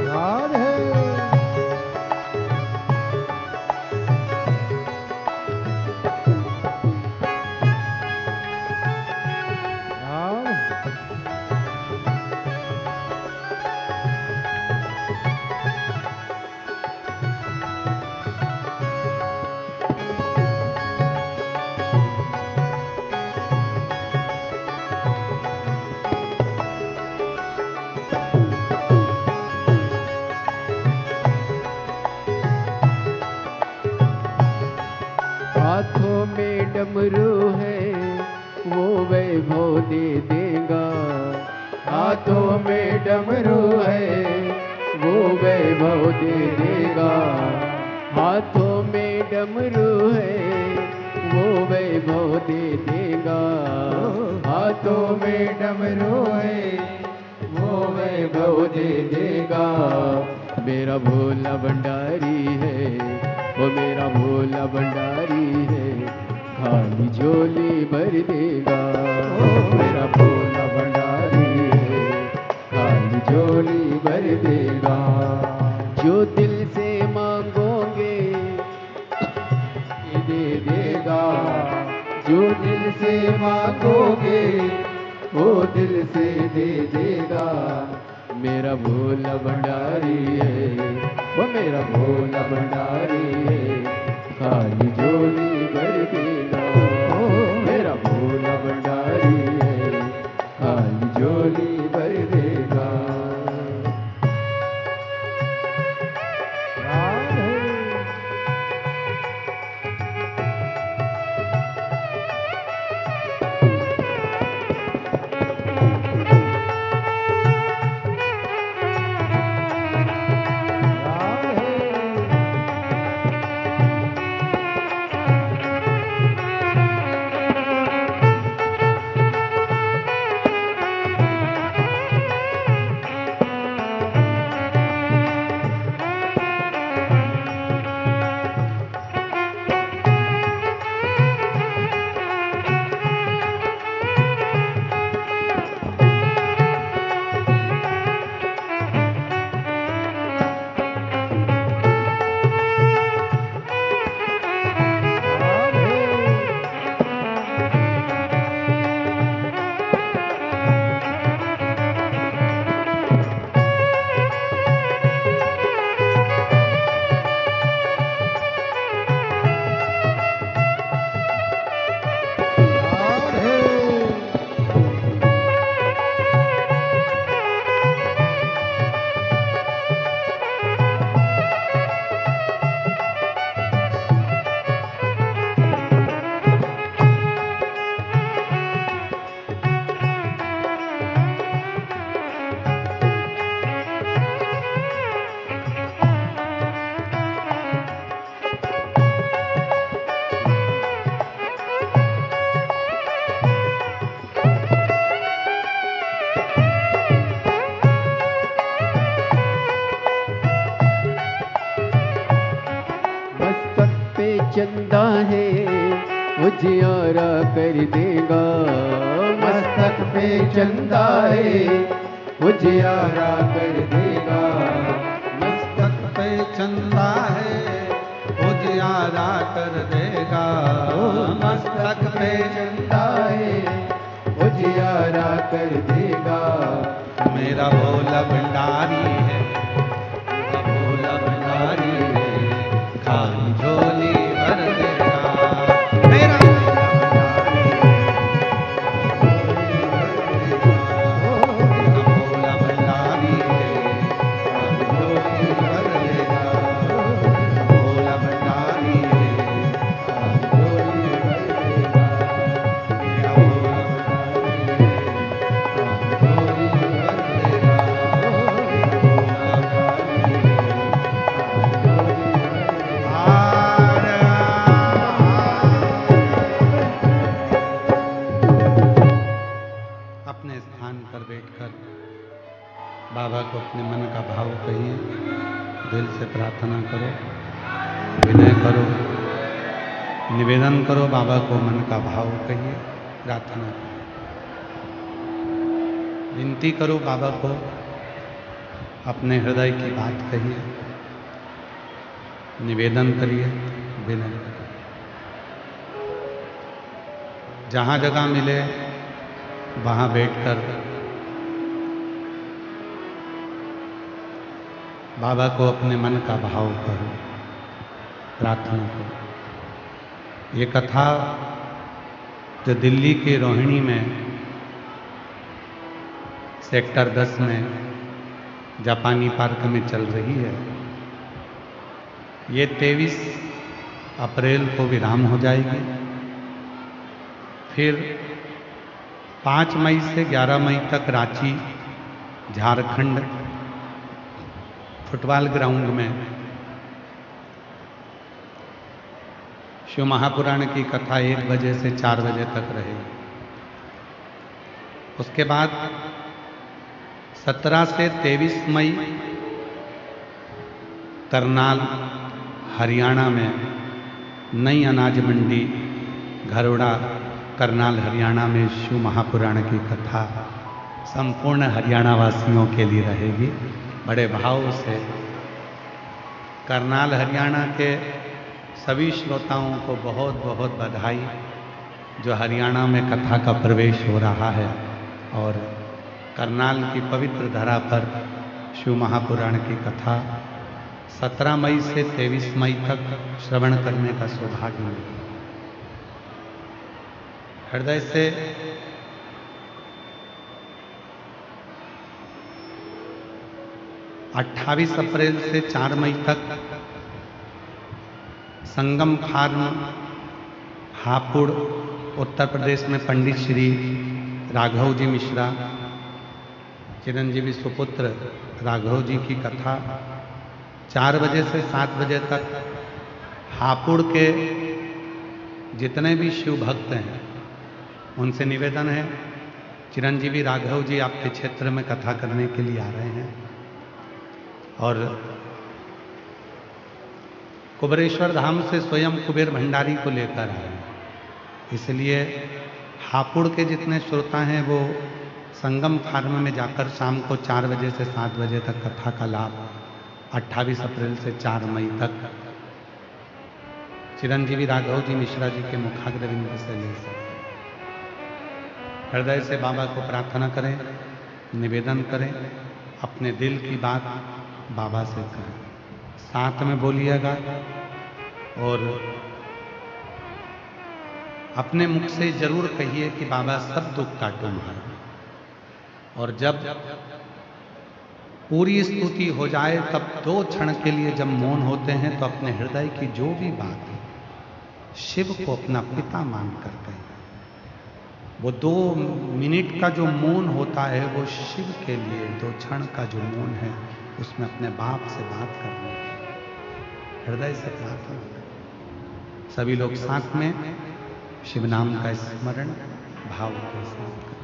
राधे हाथों में डमरू है वो वैभव दे देगा, हाथों में डमरू है वो वैभव दे देगा, हाथों में डमरू है वो वैभव दे देगा, हाथों में डमरू है वो वैभव दे देगा। मेरा भोला भंडारी है, वो मेरा भोला भंडारी है, खाली झोली भर देगा। मेरा भोला भंडारी है, खाली झोली भर देगा। जो दिल से मांगोगे ये दे देगा, जो दिल से मांगोगे वो दिल से दे देगा। मेरा भोला भंडारी है, वो मेरा भोला भंडारी है, खाली झोली भर देगा। मेरा भोला भंडारी है, खाली झोली भर देगा। कर देगा। मस्तक पे चंदा है उजियारा कर देगा। मस्तक पे चंदा है उजियारा कर देगा। मस्तक पे चंदा है उजियारा कर देगा। मेरा भोला भंडारी है, मेरा भोला भंडारी है, खाली झोली भर देगा। मेरा भोला भंडारी है, मेरा भोला भंडारी है, खाली झोली भर देगा। भोला भंडारी है, खाली झोली भर देगा। मेरा भोला भंडारी है, खाली झोली भर देगा। अपने स्थान पर बैठकर बाबा को अपने मन का भाव कहिए, दिल से प्रार्थना करो, विनय करो, निवेदन करो, बाबा को मन का भाव कहिए, प्रार्थना करो, विनती करो बाबा को, अपने हृदय की बात कहिए, निवेदन करिए, विनय करिए। जहाँ जगह मिले वहाँ बैठकर बाबा को अपने मन का भाव करो, प्रार्थना करो। ये कथा जो दिल्ली के रोहिणी में सेक्टर 10 में जापानी पार्क में चल रही है, ये 23 अप्रैल को विराम हो जाएगी। फिर 5 मई से 11 मई तक रांची, झारखंड फुटबॉल ग्राउंड में शिव महापुराण की कथा 1 बजे से 4 बजे तक रहेगी। उसके बाद 17 से 23 मई करनाल हरियाणा में नई अनाज मंडी घरोड़ा करनाल हरियाणा में शिव महापुराण की कथा संपूर्ण हरियाणा वासियों के लिए रहेगी। बड़े भाव से करनाल हरियाणा के सभी श्रोताओं को बहुत बहुत बधाई, जो हरियाणा में कथा का प्रवेश हो रहा है और करनाल की पवित्र धरा पर शिव महापुराण की कथा 17 मई से 23 मई तक श्रवण करने का सौभाग्य मिला। हृदय से अट्ठाईस अप्रैल से 4 मई तक संगम फार्म हापुड़ उत्तर प्रदेश में पंडित श्री राघव जी मिश्रा चिरंजीवी सुपुत्र राघव जी की कथा 4 बजे से 7 बजे तक हापुड़ के जितने भी शिव भक्त हैं उनसे निवेदन है, चिरंजीवी राघव जी आपके क्षेत्र में कथा करने के लिए आ रहे हैं और कुबेरेश्वर धाम से स्वयं कुबेर भंडारी को लेकर आए हैं। इसलिए हापुड़ के जितने श्रोता हैं वो संगम फार्म में जाकर शाम को 4 बजे से 7 बजे तक कथा का लाभ 28 अप्रैल से 4 मई तक चिरंजीवी राघव जी मिश्रा जी के मुखाग्रविंद से ले सकते। हृदय से बाबा को प्रार्थना करें, निवेदन करें, अपने दिल की बात बाबा से करें, साथ में बोलिएगा और अपने मुख से जरूर कहिए कि बाबा सब दुख काटो हमारा। और जब पूरी स्तुति हो जाए तब 2 क्षण के लिए जब मौन होते हैं तो अपने हृदय की जो भी बात है शिव को अपना पिता मानकर कहें। वो 2 मिनट का जो मौन होता है वो शिव के लिए 2 क्षण का जो मौन है उसमें अपने बाप से बात करने की हृदय से प्रार्थना करें। सभी लोग साथ में शिव नाम का स्मरण भाव के साथ करें।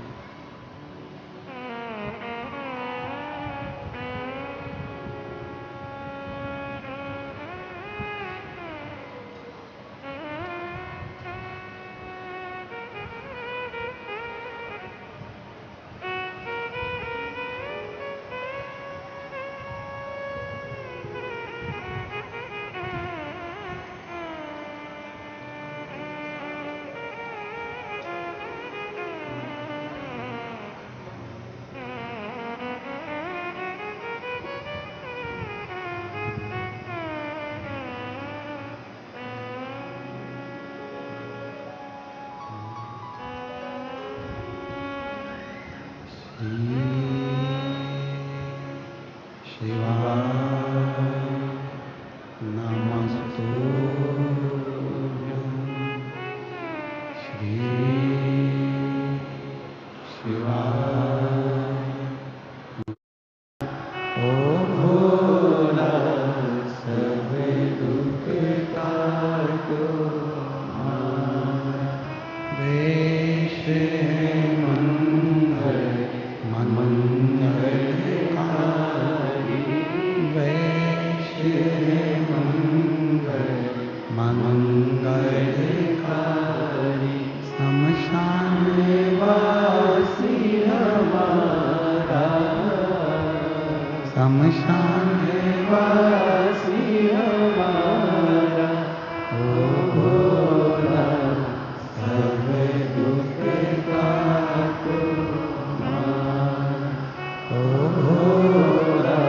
शिवाय नमस्तुभ्यं श्री शिवाय। ओ भोला सब दुख काटो वेश है मंगल मंगलकारी, वेश है मंगल मंगलकारी। शमशान वासी हमारा, शमशान वासी हमारा। ओ भोला सब दुख काटो हमारा, ओ भोला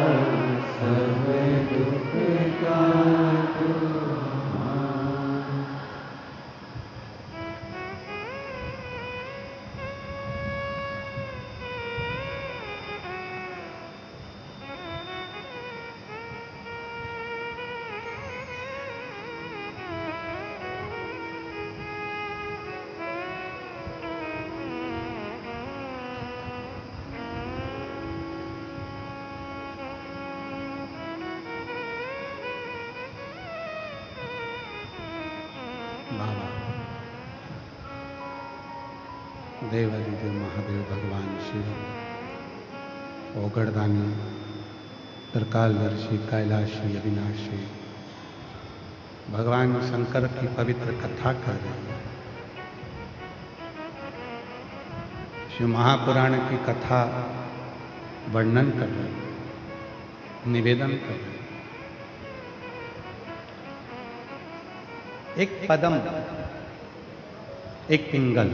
सब दुख काटो हमारा। बाबा देवादिदेव महादेव भगवान शिव, ओगड़दानी, त्रिकालदर्शी, कैलाशी, अविनाशी भगवान शंकर की पवित्र कथा कर रहे हैं। शिव महापुराण की कथा वर्णन कर रहे हैं, निवेदन कर रहे हैं। एक पदम, एक पिंगल,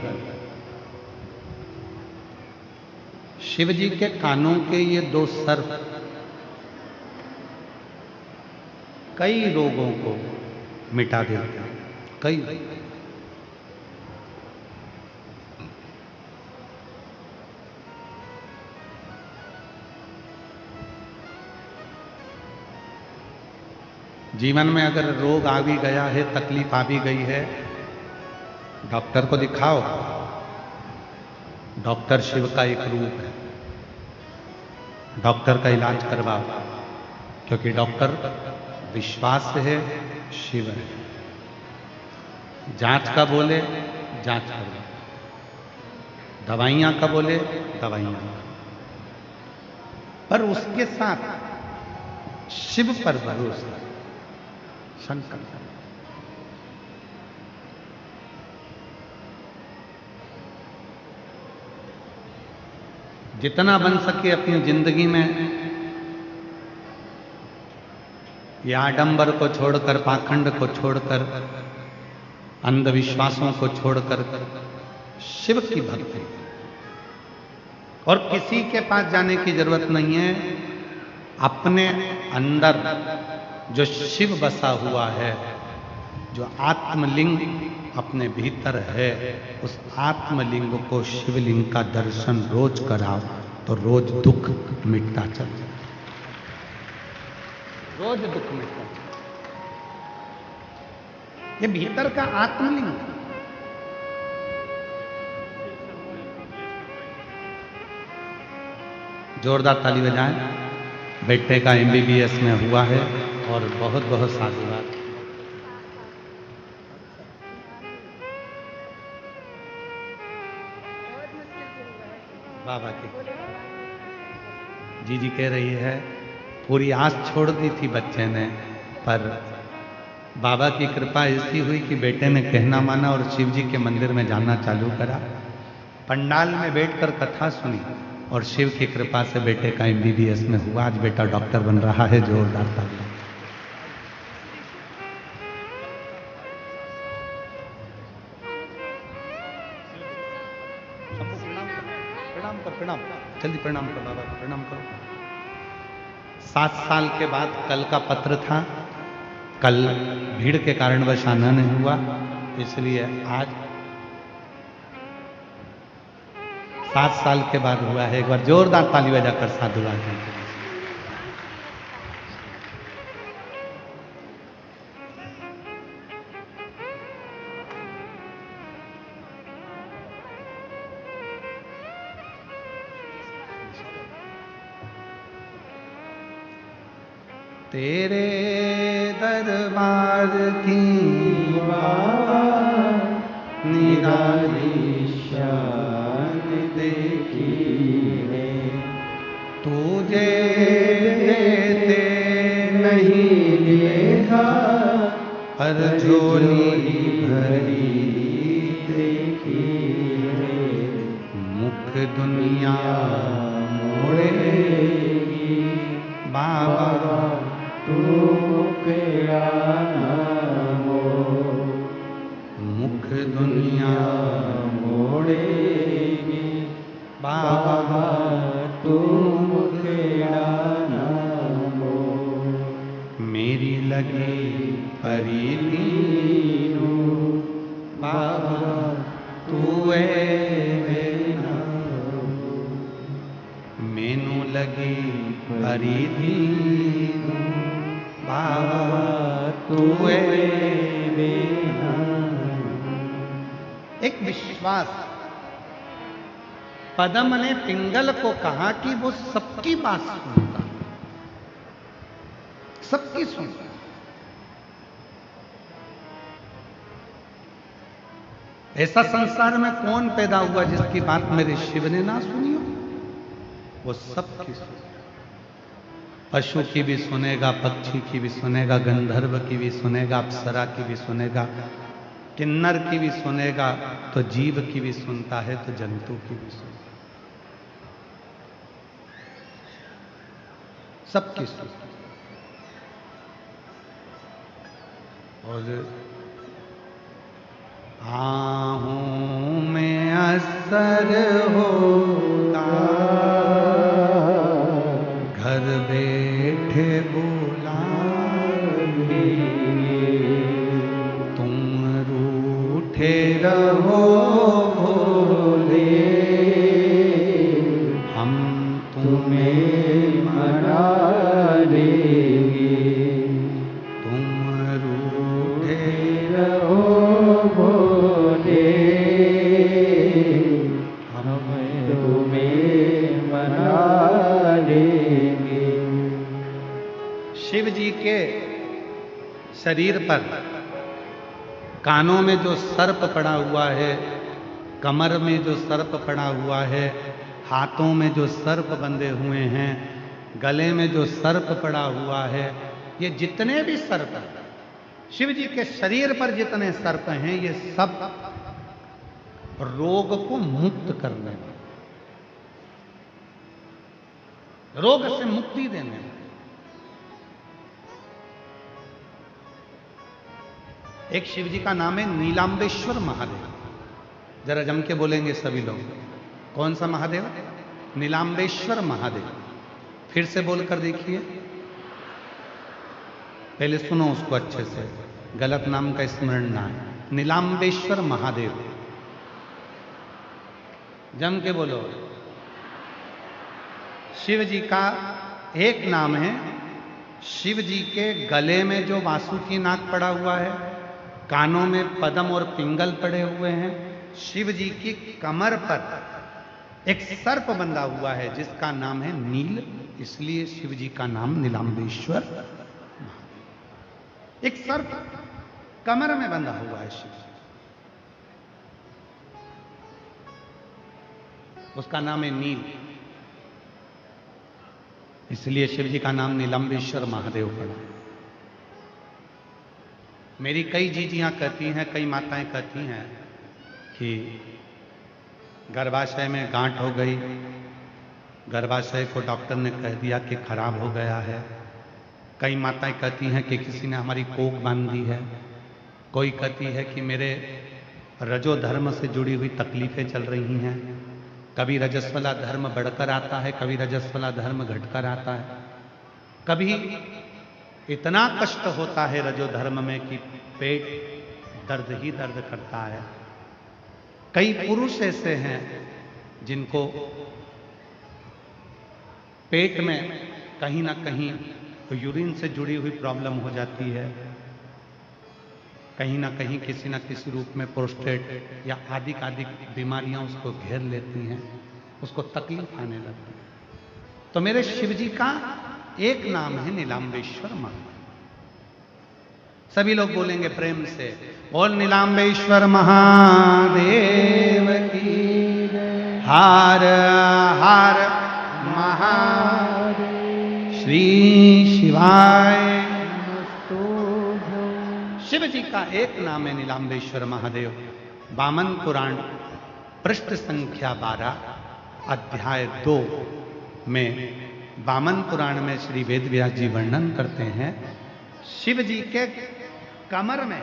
शिव जी के कानों के ये दो सर्प कई रोगों को मिटा देते हैं। कई जीवन में अगर रोग आ भी गया है, तकलीफ आ भी गई है, डॉक्टर को दिखाओ। डॉक्टर शिव का एक रूप है। डॉक्टर का इलाज करवाओ, क्योंकि डॉक्टर विश्वास है, शिव है। जांच का बोले जांच करो, दवाइयां का बोले दवाइयां, पर उसके साथ शिव पर भरोसा, शंकर। जितना बन सके अपनी जिंदगी में ये आडंबर को छोड़कर, पाखंड को छोड़कर, अंधविश्वासों को छोड़कर शिव की भक्ति, और किसी के पास जाने की जरूरत नहीं है। अपने अंदर जो शिव बसा हुआ है, जो आत्मलिंग अपने भीतर है, उस आत्मलिंग को, शिवलिंग का दर्शन रोज कराओ तो रोज दुख मिटता चल जाए, रोज दुख मिटता चल। ये भीतर का आत्मलिंग। जोरदार ताली बजाएं। बेटे का MBBS में हुआ है और बहुत बहुत साधुवाद। बाबा की जी कह रही है, पूरी आस छोड़ दी थी बच्चे ने, पर बाबा की कृपा ऐसी हुई कि बेटे ने कहना माना और शिव जी के मंदिर में जाना चालू करा। पंडाल में बैठकर कथा सुनी और शिव की कृपा से बेटे का MBBS में हुआ। आज बेटा डॉक्टर बन रहा है। जोरदार ताली। प्रणाम, जल्दी प्रणाम करो बाबा को, प्रणाम करो। 7 साल के बाद कल का पत्र था। कल भीड़ के कारणवश आना नहीं हुआ, इसलिए आज 7 साल के बाद हुआ है। एक बार जोरदार ताली बजाकर साधुवाद। तेरे दरबार की निराली शान देखी है, तुझे देते नहीं देखा, पर झोली भरी देखी है। मुख दुनिया मोड़ेगी बाबा, तू मुखड़ा ना मोड़। मुख दुनिया मोड़ेगी बाबा, तू मुखड़ा ना मोड़। मेरी लगी परी दीनू बाबा, तू मैनू लगी परी दीनू बाबा, तू एक विश्वास। पदम ने पिंगल को कहा कि वो सबकी बात सुनता, सबकी सुनता। ऐसा संसार में कौन पैदा हुआ जिसकी बात मेरे शिव ने ना सुनी हो? वो सबकी सुनेगा। पशु की भी सुनेगा, पक्षी की भी सुनेगा, गंधर्व की भी सुनेगा, अप्सरा की भी सुनेगा, किन्नर की भी सुनेगा, तो जीव की भी सुनता है, तो जंतु की भी सुनता, सबकी सुनता। और आहूं में असर होगा, घर बैठे बुलाएंगे, तुम रूठे रहो भोले, हम तुम्हें मना लेंगे। तुम रूठे रहो भोले, हम तुम्हें मना लेंगे। शिव जी के शरीर पर कानों में जो सर्प पड़ा हुआ है, कमर में जो सर्प पड़ा हुआ है, हाथों में जो सर्प बंधे हुए हैं, गले में जो सर्प पड़ा हुआ है, ये जितने भी सर्प हैं, शिव जी के शरीर पर जितने सर्प हैं, ये सब रोग को मुक्त करने वाले, रोग से मुक्ति देने वाले। एक शिव जी का नाम है नीलांबेश्वर महादेव। जरा जम के बोलेंगे सभी लोग, कौन सा महादेव? नीलांबेश्वर महादेव। फिर से बोलकर देखिए, पहले सुनो उसको अच्छे से, गलत नाम का स्मरण ना है। नीलांबेश्वर महादेव, जम के बोलो। शिव जी का एक नाम है। शिव जी के गले में जो वासुकी नाग पड़ा हुआ है, कानों में पद्म और पिंगल पड़े हुए हैं, शिव जी की कमर पर एक सर्प बंधा हुआ है जिसका नाम है नील, इसलिए शिव जी का नाम नीलांबेश्वर। एक सर्प कमर में बंधा हुआ है शिव जी, उसका नाम है नील, इसलिए शिव जी का नाम नीलांबेश्वर महादेव पड़ा। मेरी कई जीजियां कहती हैं, कई माताएं कहती हैं कि गर्भाशय में गांठ हो गई, गर्भाशय को डॉक्टर ने कह दिया कि खराब हो गया है। कई माताएं कहती हैं कि किसी ने हमारी कोख बांध दी है। कोई कहती है कि मेरे रजो धर्म से जुड़ी हुई तकलीफें चल रही हैं। कभी रजस्वला धर्म बढ़कर आता है, कभी रजस्वला धर्म घटकर आता है। कभी इतना कष्ट होता है रजो धर्म में कि पेट दर्द ही दर्द करता है। कई पुरुष ऐसे हैं जिनको पेट में कहीं ना कहीं यूरिन से जुड़ी हुई प्रॉब्लम हो जाती है, कहीं ना कहीं किसी न किसी रूप में प्रोस्टेट या आदि बीमारियां उसको घेर लेती हैं, उसको तकलीफ आने लगती है। तो मेरे शिव जी का एक नाम है नीलांबेश्वर महादेव। सभी लोग बोलेंगे प्रेम से, बोल नीलांबेश्वर महादेव की, हर हर महादेव, श्री शिवाय। शिव जी का एक नाम है नीलांबेश्वर महादेव। वामन पुराण पृष्ठ संख्या 12 अध्याय 2 में वामन पुराण में श्री वेदव्यास जी वर्णन करते हैं, शिव जी के कमर में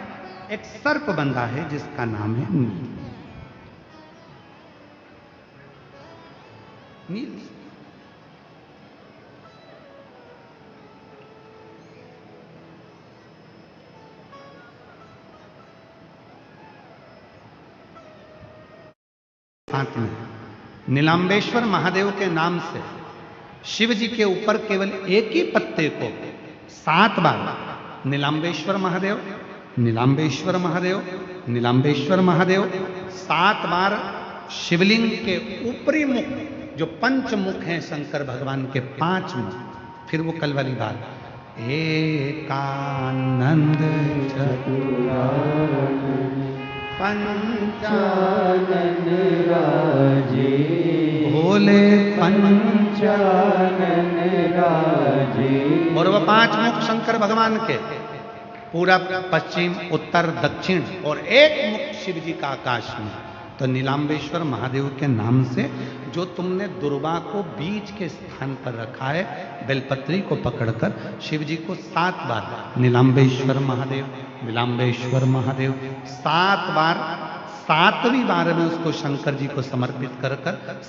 एक सर्प बंधा है जिसका नाम है नील। नील साथ में नीलांबेश्वर महादेव के नाम से शिव जी के ऊपर केवल एक ही पत्ते को 7 बार नीलांबेश्वर महादेव, नीलांबेश्वर महादेव, नीलांबेश्वर महादेव 7 बार शिवलिंग के ऊपरी मुख, जो पंच मुख हैं शंकर भगवान के 5 मुख, फिर वो कल वाली बात, एकानंद पंचानन राजे, भोले पंचानन राजे। और वह 5 मुख शंकर भगवान के, पूरब, पश्चिम, उत्तर, दक्षिण, और एक मुख शिव जी का आकाश में। तो नीलांबेश्वर महादेव के नाम से जो तुमने दुर्वा को बीज के स्थान पर रखा है, बेलपत्री को पकड़कर शिव जी को 7 बार नीलांबेश्वर महादेव, नीलांबेश्वर महादेव 7 बार, 7वीं बार में उसको शंकर जी को समर्पित कर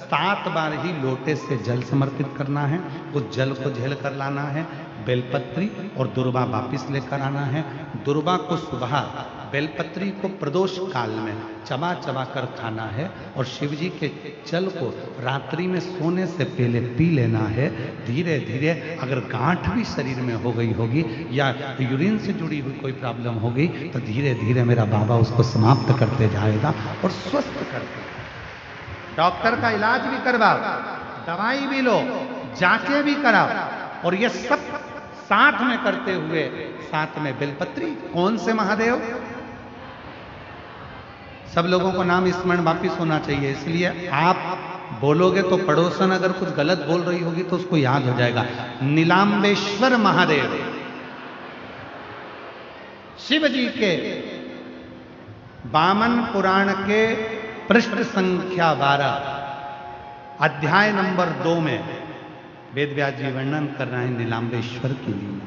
7 बार ही लोटे से जल समर्पित करना है। उस जल को झेल कर लाना है, बेलपत्री और दुर्वा वापिस लेकर आना है। दुर्वा को सुबह, बेलपत्री को प्रदोष काल में चबा चबा कर खाना है, और शिव जी के जल को रात्रि में सोने से पहले पी लेना है। धीरे धीरे अगर गांठ भी शरीर में हो गई होगी या यूरिन से जुड़ी हुई कोई प्रॉब्लम होगी तो धीरे धीरे मेरा बाबा उसको समाप्त करते जाएगा और स्वस्थ करते। डॉक्टर का इलाज भी करवाओ, दवाई भी लो, जांचें भी कराओ, और ये सब साथ में करते हुए साथ में बेलपत्री। कौन से महादेव? सब लोगों को नाम स्मरण वापिस होना चाहिए, इसलिए आप बोलोगे तो पड़ोसन अगर कुछ गलत बोल रही होगी तो उसको याद हो जाएगा। नीलांबेश्वर महादेव शिव जी के वामन पुराण के पृष्ठ संख्या 12 अध्याय नंबर 2 में वेदव्यास जी वर्णन कर रहे हैं नीलांबेश्वर की लीला।